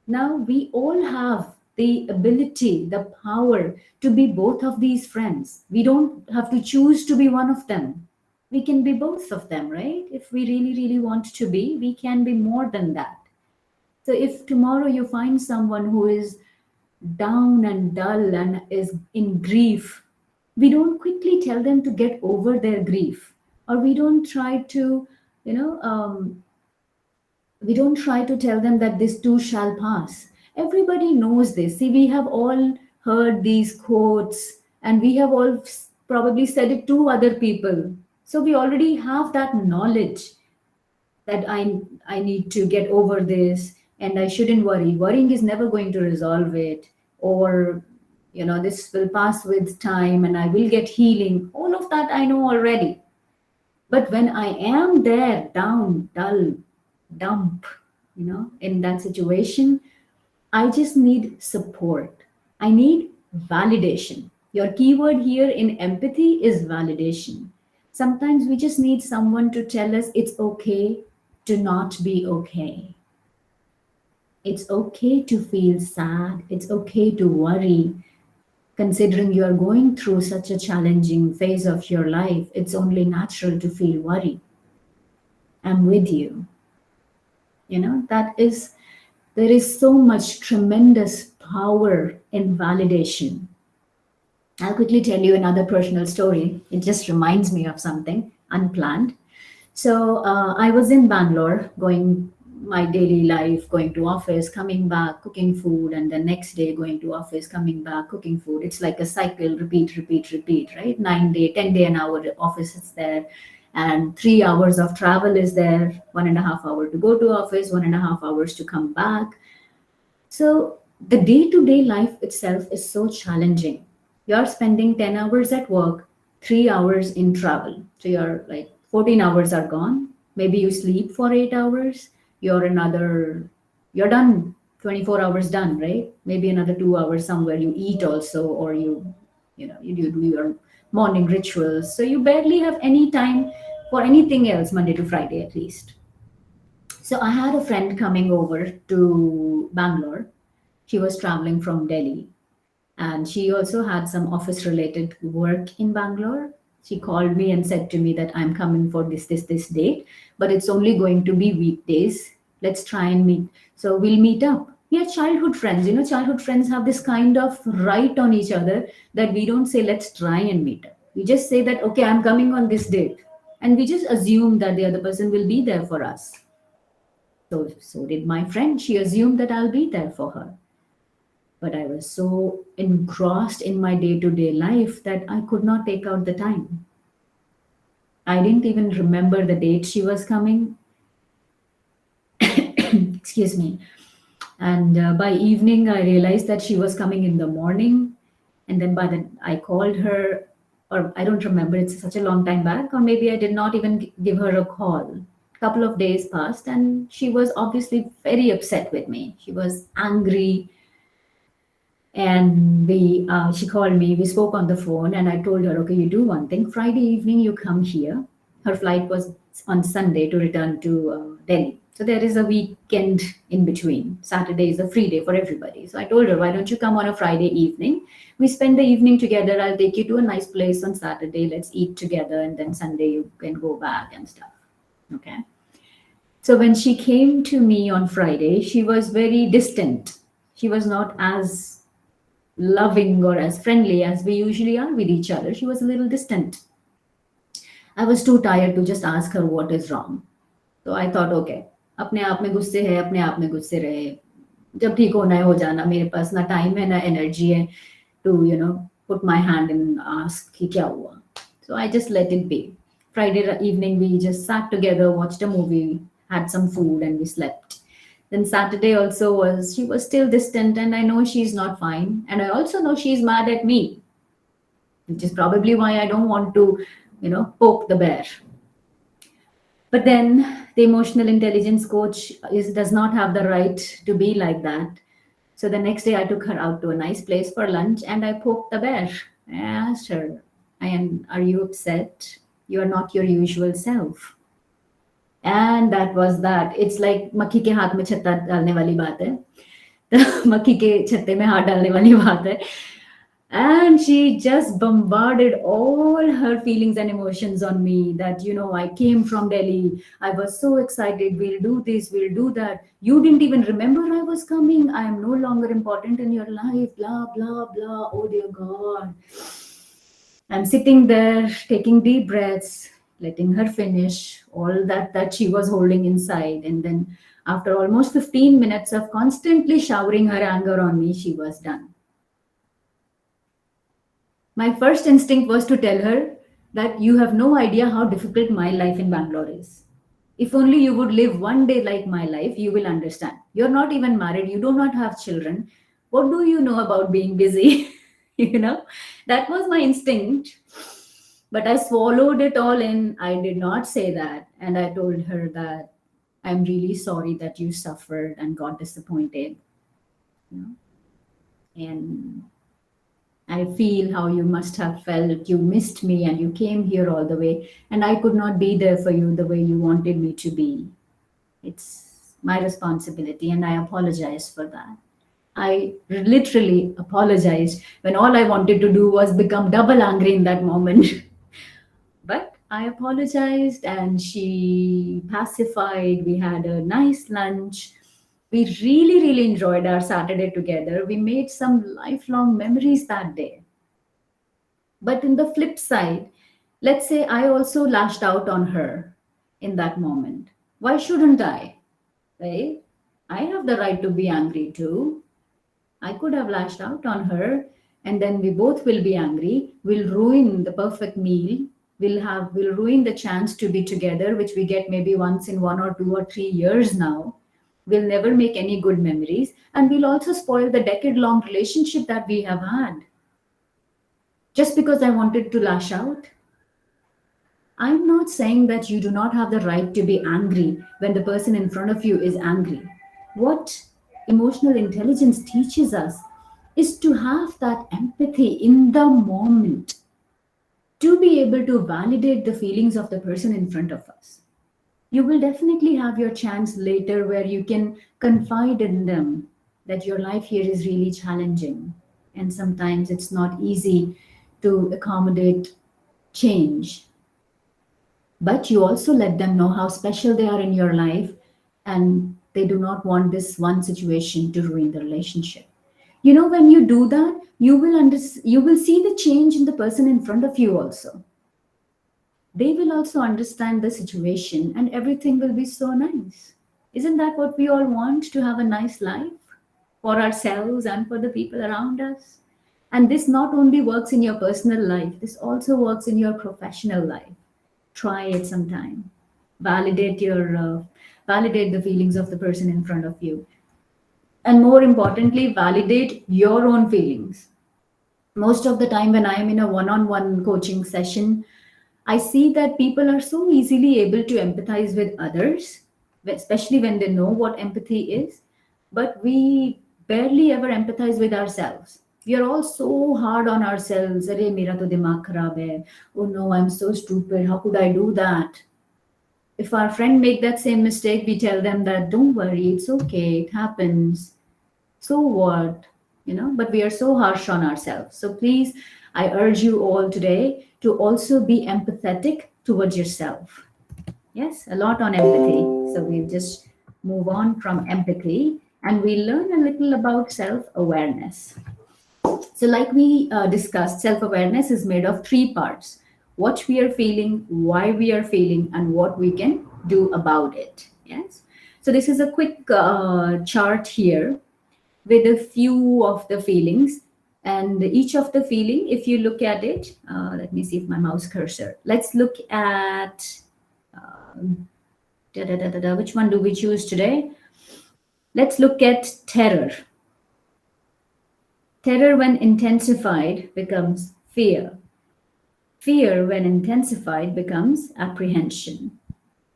Now, we all have the ability, the power to be both of these friends. We don't have to choose to be one of them. We can be both of them, right? If we really, really want to be, we can be more than that. So if tomorrow you find someone who is down and dull and is in grief, we don't quickly tell them to get over their grief, or we don't try to, we don't try to tell them that this too shall pass. Everybody knows this. See, we have all heard these quotes and we have all probably said it to other people. So we already have that knowledge that I need to get over this and I shouldn't worry. Worrying is never going to resolve it. Or, this will pass with time and I will get healing. All of that I know already. But when I am there, down, dull, dump, in that situation, I just need support. I need validation. Your keyword here in empathy is validation. Sometimes we just need someone to tell us it's okay to not be okay. It's okay to feel sad. It's okay to worry. Considering you are going through such a challenging phase of your life, it's only natural to feel worry. I'm with you. You know, there is so much tremendous power in validation. I'll quickly tell you another personal story. It just reminds me of something unplanned. So I was in Bangalore, going my daily life, going to office, coming back, cooking food, and the next day going to office, coming back, cooking food. It's like a cycle, repeat, repeat, repeat, right? 9 day, 10 day an hour office is there, and 3 hours of travel is there, 1.5 hour to go to office, 1.5 hours to come back. So the day-to-day life itself is so challenging. You're spending 10 hours at work, 3 hours in travel. So you're like 14 hours are gone. Maybe you sleep for 8 hours. You're done. 24 hours done, right? Maybe another 2 hours somewhere you eat also, or you do your morning rituals. So you barely have any time for anything else, Monday to Friday at least. So I had a friend coming over to Bangalore. She was traveling from Delhi, and she also had some office related work in Bangalore. She called me and said to me that I'm coming for this date, but it's only going to be weekdays. Let's try and meet. So we'll meet up. We are childhood friends. You know, childhood friends have this kind of right on each other that we don't say, let's try and meet up. We just say that, okay, I'm coming on this date. And we just assume that the other person will be there for us. So did my friend. She assumed that I'll be there for her. But I was so engrossed in my day to day life that I could not take out the time. I didn't even remember the date she was coming. Excuse me. And by evening, I realized that she was coming in the morning. And then I called her, or I don't remember, it's such a long time back, or maybe I did not even give her a call. Couple of days passed, and she was obviously very upset with me. She was angry, and she called me. We spoke on the phone, and I told her, okay, you do one thing. Friday evening, you come here. Her flight was on Sunday to return to Delhi. So there is a weekend in between. Saturday is a free day for everybody. So I told her, why don't you come on a Friday evening? We spend the evening together. I'll take you to a nice place on Saturday. Let's eat together. And then Sunday you can go back and stuff. Okay. So when she came to me on Friday, she was very distant. She was not as loving or as friendly as we usually are with each other. She was a little distant. I was too tired to just ask her what is wrong. So I thought, okay, अपने आप में गुस्से है, अपने आप में गुस्से रहे. जब ठीक होना है हो जाना. मेरे पास ना टाइम है ना एनर्जी है to put my hand and ask कि क्या हुआ. So I just let it be. Friday evening we just sat together, watched a movie, had some food, and we slept. Then Saturday also she was still distant, and I know she's not fine, and I also know she's mad at me, which is probably why I don't want to poke the bear. But then the emotional intelligence coach does not have the right to be like that. So the next day I took her out to a nice place for lunch, and I poked the bear. I asked her, are you upset? You are not your usual self. And that was that. It's like मक्खी के हाथ में छत्ता डालने वाली बात है. मक्खी के छत्ते में हाथ डालने वाली बात है. And she just bombarded all her feelings and emotions on me that, I came from Delhi. I was so excited. We'll do this, we'll do that. You didn't even remember I was coming. I am no longer important in your life. Blah, blah, blah. Oh, dear God. I'm sitting there taking deep breaths, letting her finish all that she was holding inside. And then after almost 15 minutes of constantly showering her anger on me, she was done. My first instinct was to tell her that you have no idea how difficult my life in Bangalore is. If only you would live one day like my life, you will understand. You're not even married, you do not have children. What do you know about being busy? That was my instinct. But I swallowed it all in. I did not say that. And I told her that I'm really sorry that you suffered and got disappointed. And I feel how you must have felt. You missed me and you came here all the way, and I could not be there for you the way you wanted me to be. It's my responsibility, and I apologize for that. I literally apologized when all I wanted to do was become double angry in that moment. But I apologized and she pacified. We had a nice lunch. We really, really enjoyed our Saturday together. We made some lifelong memories that day. But in the flip side, let's say I also lashed out on her in that moment. Why shouldn't I? Right? I have the right to be angry too. I could have lashed out on her, and then we both will be angry. We'll ruin the perfect meal. We'll ruin the chance to be together, which we get maybe once in 1 or 2 or 3 years now. We'll never make any good memories, and we'll also spoil the decade-long relationship that we have had. Just because I wanted to lash out. I'm not saying that you do not have the right to be angry when the person in front of you is angry. What emotional intelligence teaches us is to have that empathy in the moment, to be able to validate the feelings of the person in front of us. You will definitely have your chance later where you can confide in them that your life here is really challenging, and sometimes it's not easy to accommodate change. But you also let them know how special they are in your life, and they do not want this one situation to ruin the relationship. You know, when you do that, you will see the change in the person in front of you also. They will also understand the situation and everything will be so nice. Isn't that what we all want, to have a nice life for ourselves and for the people around us? And this not only works in your personal life, this also works in your professional life. Try it sometime. Validate the feelings of the person in front of you, and more importantly, validate your own feelings. Most of the time when I am in a one-on-one coaching session, I see that people are so easily able to empathize with others, especially when they know what empathy is, but we barely ever empathize with ourselves. We are all so hard on ourselves. Arey, mera to dimag kharab hai. Oh no, I'm so stupid. How could I do that? If our friend make that same mistake, we tell them that don't worry, it's okay, it happens. So what? But we are so harsh on ourselves. So please, I urge you all today to also be empathetic towards yourself. Yes, a lot on empathy. So we'll just move on from empathy and we learn a little about self-awareness. So like we discussed, self-awareness is made of 3 parts: what we are feeling, why we are feeling, and what we can do about it. Yes. So this is a quick chart here with a few of the feelings, and each of the feeling, if you look at it, let me see if my mouse cursor, let's look at which one do we choose today? Let's look at terror. Terror when intensified becomes fear. Fear when intensified becomes apprehension.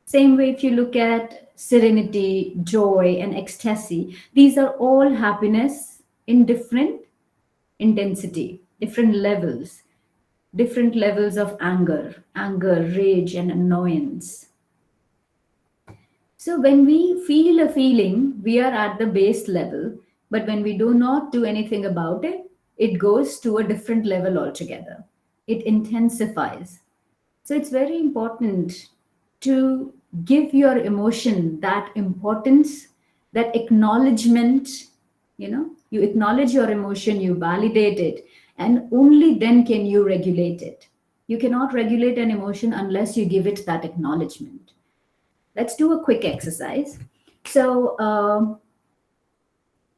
Same way, if you look at serenity, joy, and ecstasy, these are all happiness in different intensity, different levels of anger, rage, and annoyance. So when we feel a feeling, we are at the base level, but when we do not do anything about it, it goes to a different level altogether. It intensifies. So it's very important to give your emotion that importance, that acknowledgement. You acknowledge your emotion, you validate it, and only then can you regulate it. You cannot regulate an emotion unless you give it that acknowledgement. Let's do a quick exercise. So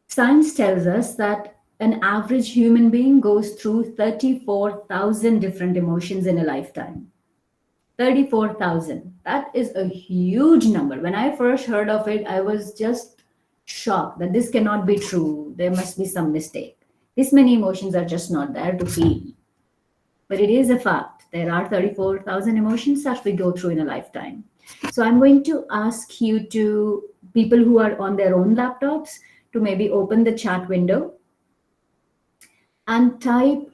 science tells us that an average human being goes through 34,000 different emotions in a lifetime. 34,000. That is a huge number. When I first heard of it, I was just shocked that this cannot be true. There must be some mistake. This many emotions are just not there to feel. But it is a fact. There are 34,000 emotions that we go through in a lifetime. So I'm going to ask you to, people who are on their own laptops, to maybe open the chat window and type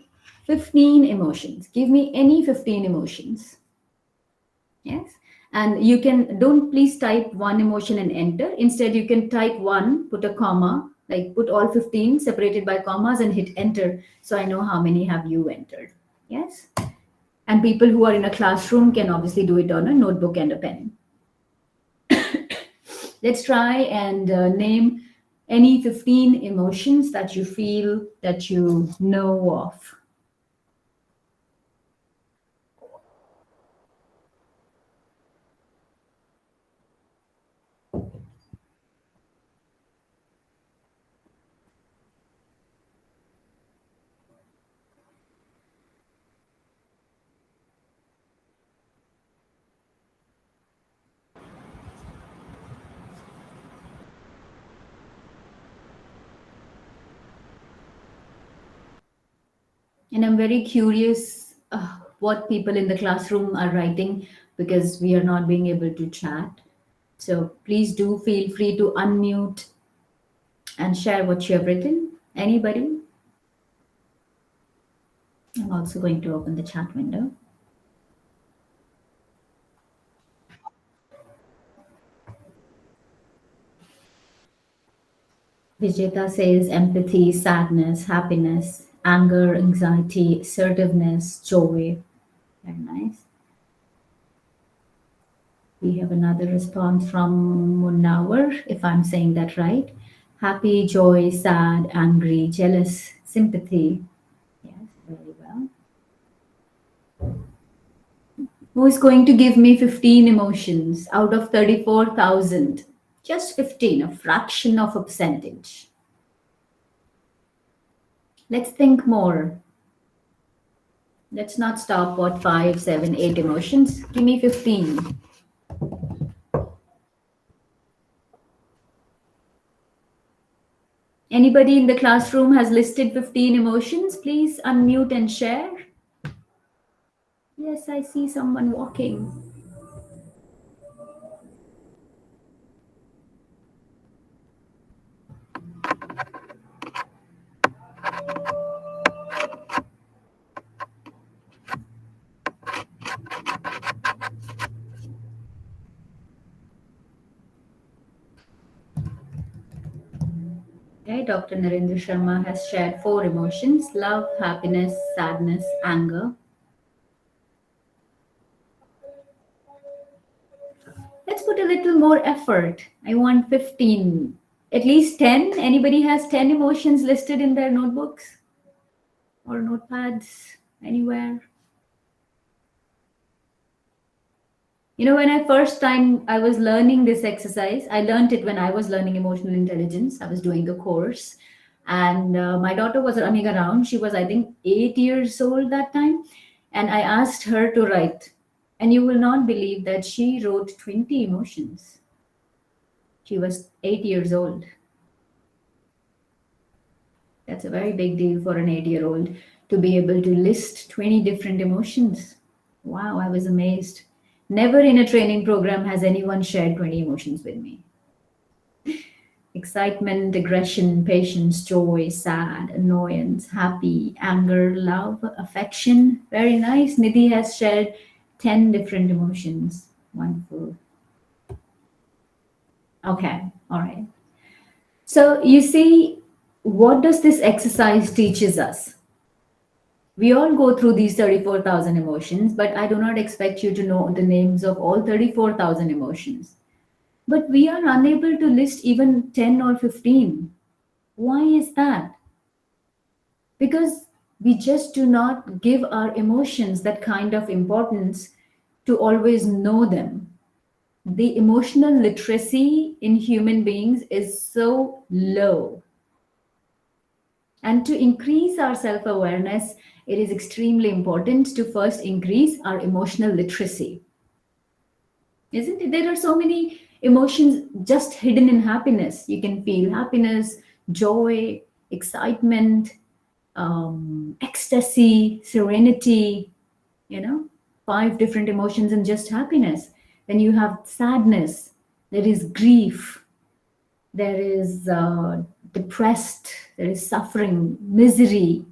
15 emotions. Give me any 15 emotions. Yes. And you don't please type one emotion and enter. Instead, you can type one, put a comma, like put all 15 separated by commas and hit enter. So I know how many have you entered. Yes. And people who are in a classroom can obviously do it on a notebook and a pen. Let's try and name any 15 emotions that you feel that you know of. And I'm very curious what people in the classroom are writing because we are not being able to chat. So please do feel free to unmute and share what you have written. Anybody? I'm also going to open the chat window. Vijeta says empathy, sadness, happiness, anger, anxiety, assertiveness, joy. Very nice. We have another response from Munawar, if I'm saying that right. Happy, joy, sad, angry, jealous, sympathy. Yes, very well. Who is going to give me 15 emotions out of 34,000? Just 15, a fraction of a percentage. Let's think more. Let's not stop at 5, 7, 8 emotions. Give me 15. Anybody in the classroom has listed 15 emotions? Please unmute and share. Yes, I see someone walking. Okay, Dr. Narendra Sharma has shared 4 emotions: love, happiness, sadness, anger. Let's put a little more effort. I want 15. At least 10. Anybody has 10 emotions listed in their notebooks or notepads anywhere? You know, when I first time I was learning this exercise, I learned it when I was learning emotional intelligence. I was doing a course, and my daughter was running around. She was, I think, 8 years old that time. And I asked her to write. And you will not believe that she wrote 20 emotions. She was 8 years old. That's a very big deal for an 8-year-old to be able to list 20 different emotions. Wow, I was amazed. Never in a training program has anyone shared 20 emotions with me. Excitement, aggression, patience, joy, sad, annoyance, happy, anger, love, affection. Very nice. Nidhi has shared 10 different emotions. Wonderful. Okay, all right. So you see, what does this exercise teaches us? We all go through these 34,000 emotions, but I do not expect you to know the names of all 34,000 emotions. But we are unable to list even 10 or 15. Why is that? Because we just do not give our emotions that kind of importance to always know them. The emotional literacy in human beings is so low. And to increase our self awareness, it is extremely important to first increase our emotional literacy. Isn't it? There are so many emotions just hidden in happiness. You can feel happiness, joy, excitement, ecstasy, serenity, 5 different emotions in just happiness. Then you have sadness, there is grief, there is depressed, there is suffering, misery,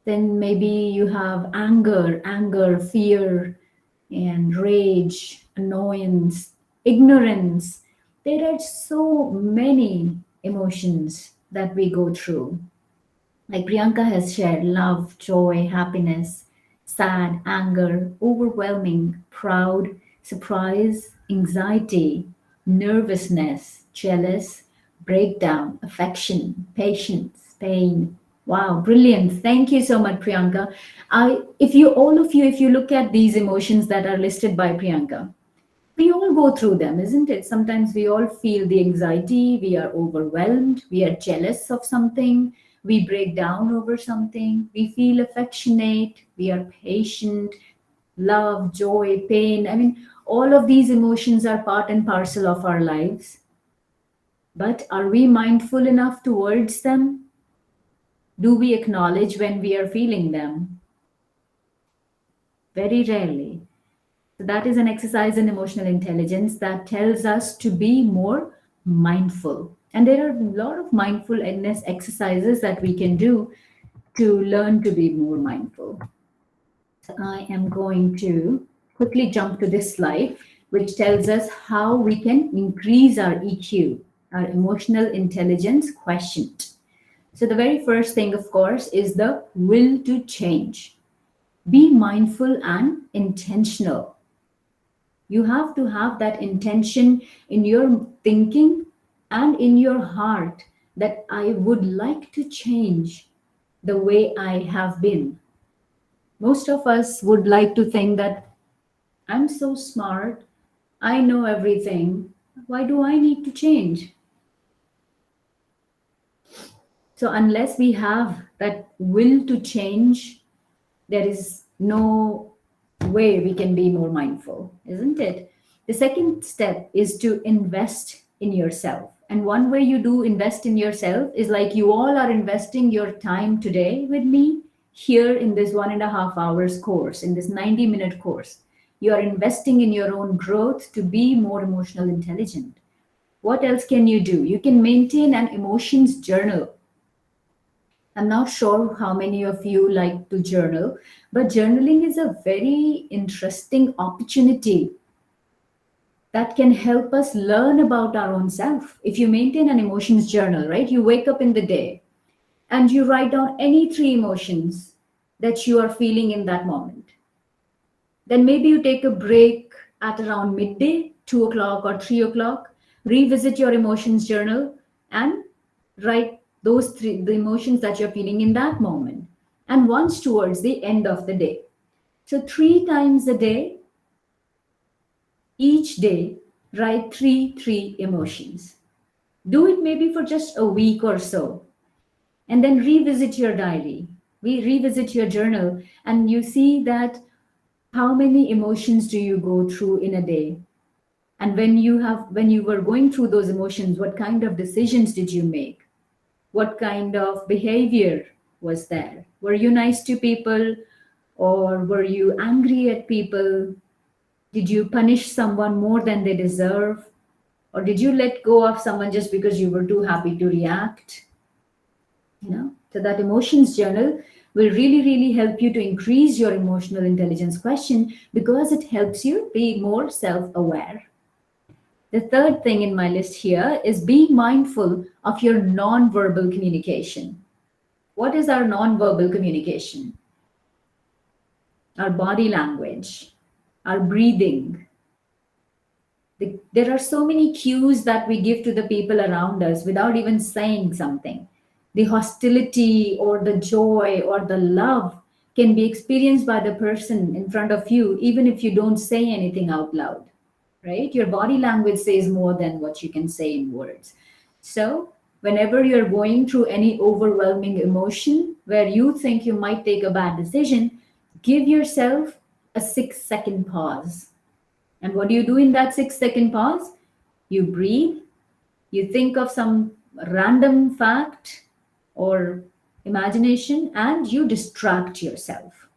Then maybe you have anger, fear, and rage, annoyance, ignorance. There are so many emotions that we go through. Like Priyanka has shared love, joy, happiness, sad, anger, overwhelming, proud, surprise, anxiety, nervousness, jealous, breakdown, affection, patience, pain. Wow, brilliant. Thank you so much, Priyanka. If you look at these emotions that are listed by Priyanka, we all go through them, isn't it? Sometimes we all feel the anxiety, we are overwhelmed, we are jealous of something, we break down over something, we feel affectionate, we are patient, love, joy, pain. I mean, all of these emotions are part and parcel of our lives. But are we mindful enough towards them? Do we acknowledge when we are feeling them? Very rarely. So that is an exercise in emotional intelligence that tells us to be more mindful. And there are a lot of mindfulness exercises that we can do to learn to be more mindful. So I am going to quickly jump to this slide, which tells us how we can increase our EQ, our emotional intelligence quotient. So the very first thing, of course, is the will to change. Be mindful and intentional. You have to have that intention in your thinking and in your heart that I would like to change the way I have been. Most of us would like to think that I'm so smart, I know everything. Why do I need to change? So, unless we have that will to change, there is no way we can be more mindful, isn't it? The second step is to invest in yourself. And one way you do invest in yourself is like you all are investing your time today with me here in this 1.5 hours course, in this 90-minute course. You are investing in your own growth to be more emotional intelligent. What else can you do? You can maintain an emotions journal. I'm not sure how many of you like to journal, but journaling is a very interesting opportunity that can help us learn about our own self. If you maintain an emotions journal, right, you wake up in the day and you write down any 3 emotions that you are feeling in that moment. Then maybe you take a break at around midday, 2 o'clock or 3 o'clock, revisit your emotions journal and write the emotions that you're feeling in that moment. And once towards the end of the day. So 3 times a day, each day, write three emotions. Do it maybe for just a week or so. And then revisit your diary. We revisit your journal and you see that how many emotions do you go through in a day? And when you were going through those emotions, what kind of decisions did you make? What kind of behavior was there? Were you nice to people or were you angry at people? Did you punish someone more than they deserve? Or did you let go of someone just because you were too happy to react? So that emotions journal will really help you to increase your emotional intelligence quotient because it helps you be more self-aware. The third thing in my list here is be mindful of your non-verbal communication. What is our non-verbal communication? Our body language, our breathing. There are so many cues that we give to the people around us without even saying something. The hostility or the joy or the love can be experienced by the person in front of you, even if you don't say anything out loud. Right? Your body language says more than what you can say in words. So, whenever you're going through any overwhelming emotion where you think you might take a bad decision, give yourself a 6-second pause. And what do you do in that 6-second pause? You breathe, you think of some random fact or imagination, and you distract yourself.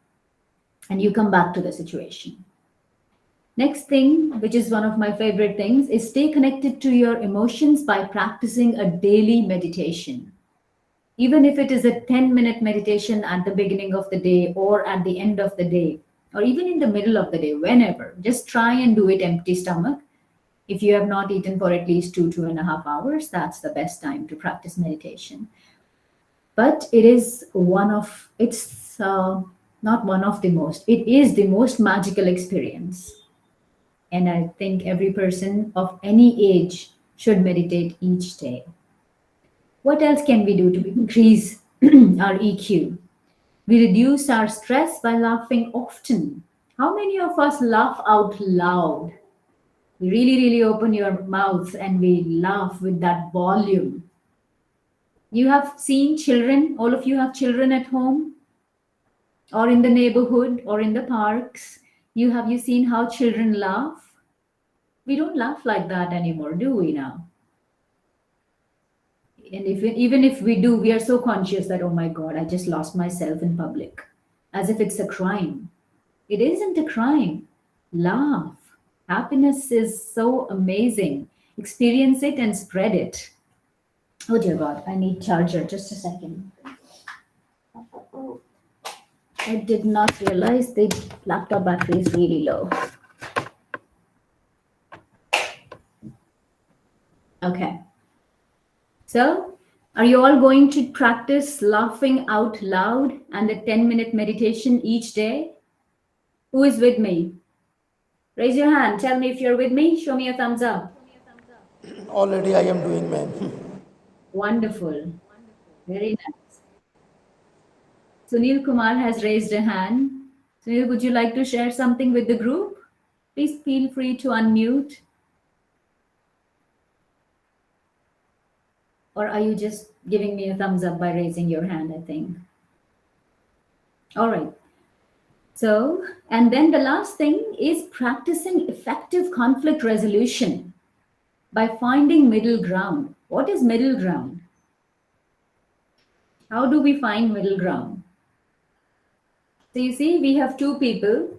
And you come back to the situation. Next thing, which is one of my favorite things, is stay connected to your emotions by practicing a daily meditation. even if it is a 10-minute meditation at the beginning of the day or at the end of the day, or even in the middle of the day, whenever, just try and do it empty stomach. If you have not eaten for at least 2.5 hours, that's the best time to practice meditation. But it is not one of the most, it is the most magical experience. And I think every person of any age should meditate each day. What else can we do to increase our EQ? We reduce our stress by laughing often. How many of us laugh out loud? We really, really open your mouth and we laugh with that volume. You have seen children, all of you have children at home or in the neighborhood or in the parks. Have you seen how children laugh? We don't laugh like that anymore, do we now? And even if we do, we are so conscious that, oh my God, I just lost myself in public, as if it's a crime. It isn't a crime. Laugh. Happiness is so amazing. Experience it and spread it. Oh dear God, I need charger. Just a second. I did not realize the laptop battery is really low. Okay. So, are you all going to practice laughing out loud and a 10-minute meditation each day? Who is with me? Raise your hand. Tell me if you're with me. Show me a thumbs up. Already I am doing, ma'am. Wonderful. Very nice. Sunil Kumar has raised a hand. Sunil, would you like to share something with the group? Please feel free to unmute. Or are you just giving me a thumbs up by raising your hand, I think? All right. So, and then the last thing is practicing effective conflict resolution by finding middle ground. What is middle ground? How do we find middle ground? So you see, we have two people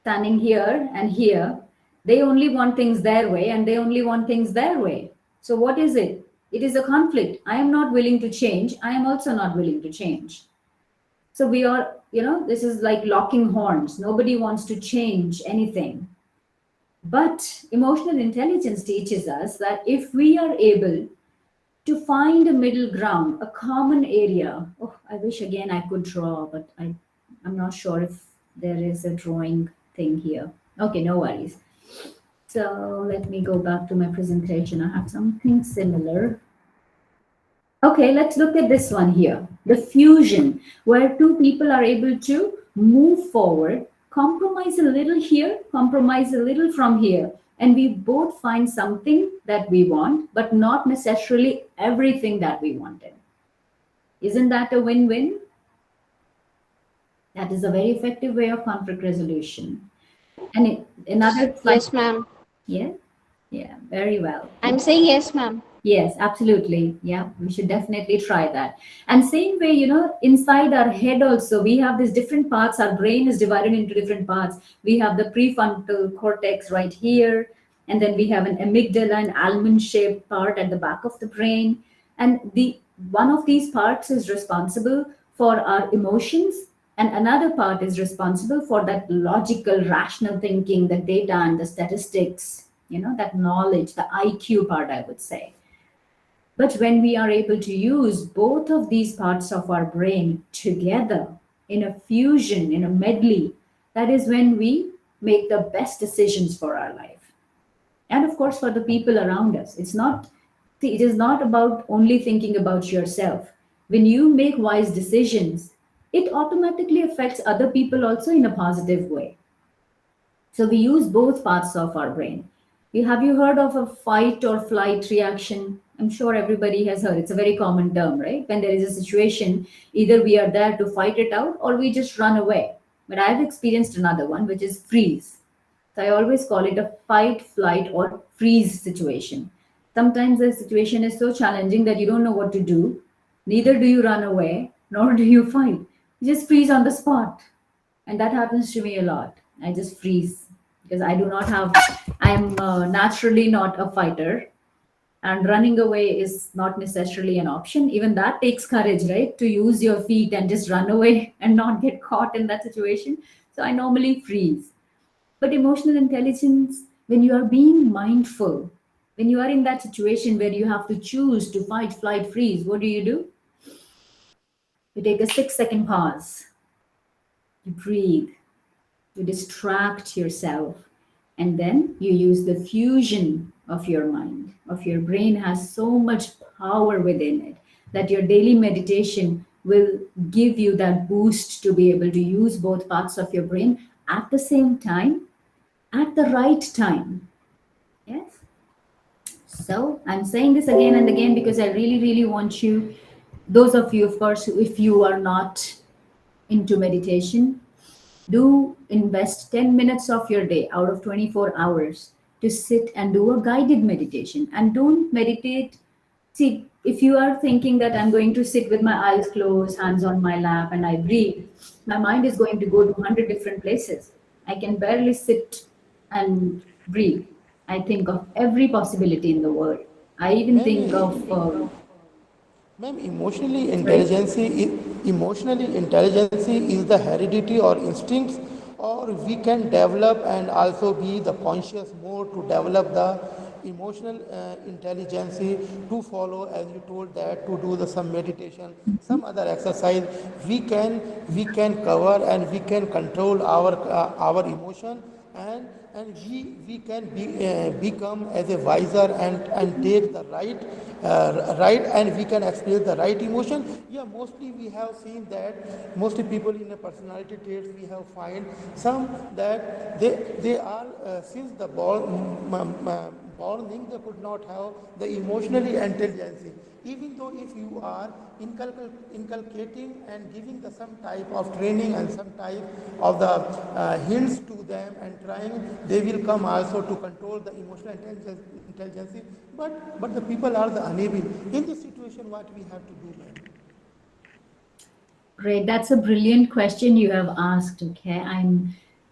standing here and here. They only want things their way and they only want things their way. So what is it? It is a conflict. I am not willing to change. I am also not willing to change. So we are, this is like locking horns. Nobody wants to change anything. But emotional intelligence teaches us that if we are able to find a middle ground, a common area. Oh, I wish again I could draw, but I'm not sure if there is a drawing thing here. Okay, no worries. So let me go back to my presentation. I have something similar. Okay, let's look at this one here. The fusion, where two people are able to move forward, compromise a little here, compromise a little from here, and we both find something that we want, but not necessarily everything that we wanted. Isn't that a win-win? That is a very effective way of conflict resolution. And another slide. Yes, ma'am. Yeah, yeah, very well. I'm saying yes, ma'am. Yes, absolutely. Yeah, we should definitely try that. And same way, inside our head also, we have these different parts. Our brain is divided into different parts. We have the prefrontal cortex right here. And then we have an amygdala, an almond-shaped part at the back of the brain. And one of these parts is responsible for our emotions. And another part is responsible for that logical, rational thinking, the data and the statistics, that knowledge, the IQ part, I would say. But when we are able to use both of these parts of our brain together in a fusion, in a medley, that is when we make the best decisions for our life. And of course, for the people around us. It is not about only thinking about yourself. When you make wise decisions, it automatically affects other people also in a positive way. So we use both parts of our brain. Have you heard of a fight or flight reaction? I'm sure everybody has heard. It's a very common term, right? When there is a situation, either we are there to fight it out or we just run away. But I've experienced another one, which is freeze. So I always call it a fight, flight, or freeze situation. Sometimes the situation is so challenging that you don't know what to do. Neither do you run away, nor do you fight. You just freeze on the spot. And that happens to me a lot. I just freeze because I'm naturally not a fighter. And running away is not necessarily an option. Even that takes courage, right? To use your feet and just run away and not get caught in that situation. So I normally freeze. But emotional intelligence, when you are being mindful, when you are in that situation where you have to choose to fight, flight, freeze, what do? You take a 6-second pause, you breathe, you distract yourself, and then you use the fusion of your mind, of your brain has so much power within it that your daily meditation will give you that boost to be able to use both parts of your brain at the same time, at the right time. Yes. So I'm saying this again and again because I really, really want you, those of you, of course, if you are not into meditation, do invest 10 minutes of your day out of 24 hours to sit and do a guided meditation. And don't meditate. See, if you are thinking that I'm going to sit with my eyes closed, hands on my lap, and I breathe, my mind is going to go to 100 different places. I can barely sit and breathe. I think of every possibility in the world. I even think of, Ma'am, sorry? emotionally intelligence is the heredity or instincts, or we can develop and also be the conscious more to develop the emotional intelligence to follow, as you told, that to do the some meditation, some other exercise. We can cover and we can control our emotion, and we can become as a wiser and take the right, and we can experience the right emotion. Yeah, mostly we have seen that mostly people in a personality traits we have find some that they are since the born they could not have the emotionally intelligence, even though if you are inculcating and giving the some type of training and some type of the hints to them and trying, they will come also to control the emotional intelligence, but the people are the unable in this situation. What we have to do, ma'am? Great. That's a brilliant question you have asked. Okay.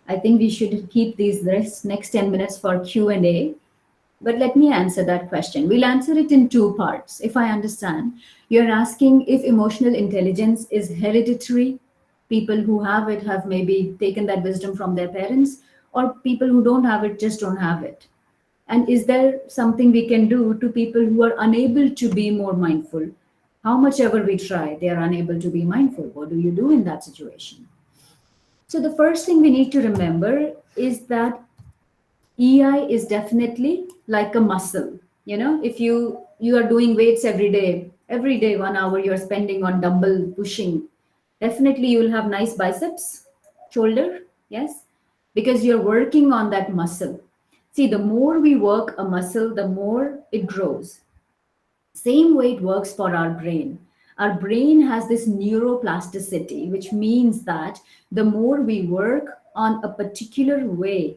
I think we should keep these this next 10 minutes for Q&A. But let me answer that question. We'll answer it in two parts. If I understand, you're asking if emotional intelligence is hereditary. People who have it have maybe taken that wisdom from their parents, or people who don't have it just don't have it. And is there something we can do to people who are unable to be more mindful? How much ever we try, they are unable to be mindful. What do you do in that situation? So the first thing we need to remember is that EI is definitely like a muscle. You know, if you are doing weights every day 1 hour you're spending on dumbbell pushing, definitely you will have nice biceps, shoulder, yes, because you're working on that muscle. See, the more we work a muscle, the more it grows. Same way it works for our brain. Our brain has this neuroplasticity, which means that the more we work on a particular way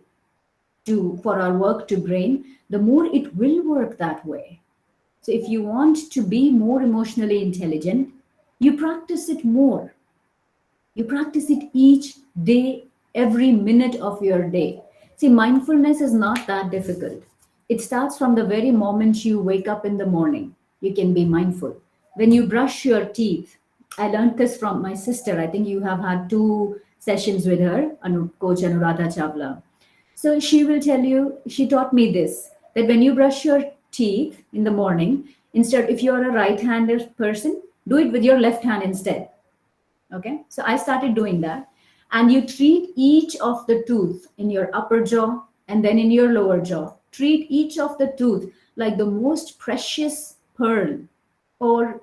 for our work to brain, the more it will work that way. So if you want to be more emotionally intelligent, you practice it more. You practice it each day, every minute of your day. See, mindfulness is not that difficult. It starts from the very moment you wake up in the morning. You can be mindful. When you brush your teeth, I learned this from my sister. I think you have had 2 sessions with her, Coach Anuradha Chawla. So she will tell you, she taught me this, that when you brush your teeth in the morning, instead, if you're a right-handed person, do it with your left hand instead. Okay, so I started doing that. And you treat each of the tooth in your upper jaw and then in your lower jaw. Treat each of the tooth like the most precious pearl or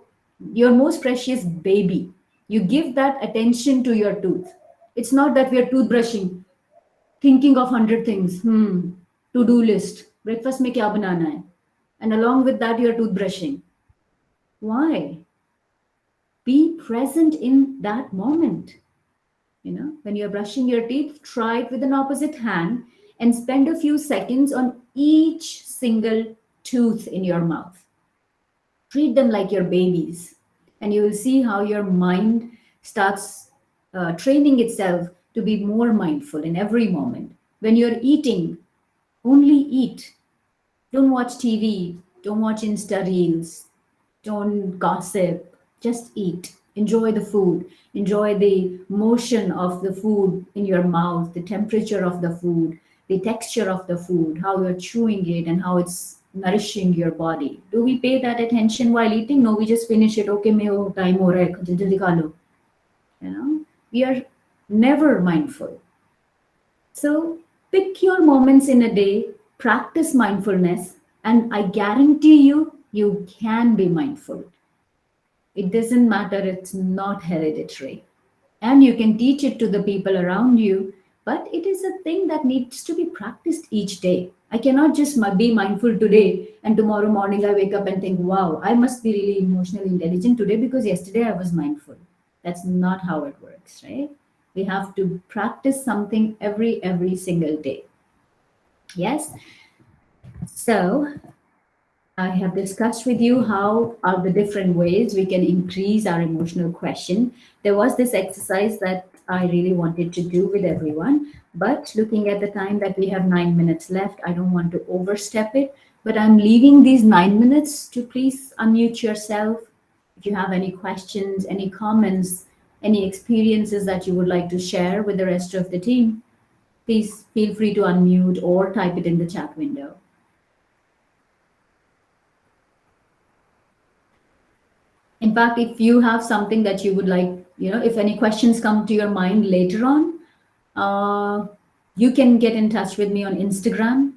your most precious baby. You give that attention to your tooth. It's not that we are toothbrushing, thinking of 100 things. To-do list. Breakfast mein kya banana hai? And along with that, you're toothbrushing. Why? Be present in that moment. You know, when you're brushing your teeth, try it with an opposite hand and spend a few seconds on each single tooth in your mouth. Treat them like your babies, and you will see how your mind starts training itself to be more mindful in every moment. When you're eating, only eat. Don't watch TV. Don't watch Insta reels. Don't gossip. Just eat. Enjoy the food. Enjoy the motion of the food in your mouth, the temperature of the food, the texture of the food, how you're chewing it, and how it's nourishing your body. Do we pay that attention while eating? No, we just finish it. Okay, mein time ho raha hai, jaldi kha lo. You know, we are never mindful. So pick your moments in a day, practice mindfulness, and I guarantee you, you can be mindful. It doesn't matter, it's not hereditary. And you can teach it to the people around you, but it is a thing that needs to be practiced each day. I cannot just be mindful today and tomorrow morning I wake up and think, wow, I must be really emotionally intelligent today because yesterday I was mindful. That's not how it works, right? We have to practice something every single day. Yes. So I have discussed with you how are the different ways we can increase our emotional question. There was this exercise that I really wanted to do with everyone, but looking at the time that we have 9 minutes left, I don't want to overstep it, but I'm leaving these 9 minutes to please unmute yourself. If you have any questions, any comments, any experiences that you would like to share with the rest of the team, please feel free to unmute or type it in the chat window. In fact, if you have something that you would like, if any questions come to your mind later on, you can get in touch with me on Instagram.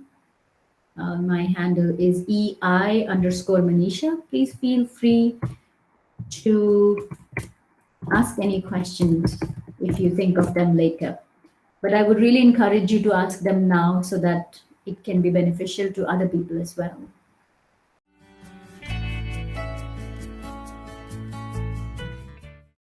My handle is EI_Manisha. Please feel free to ask any questions if you think of them later. But I would really encourage you to ask them now so that it can be beneficial to other people as well.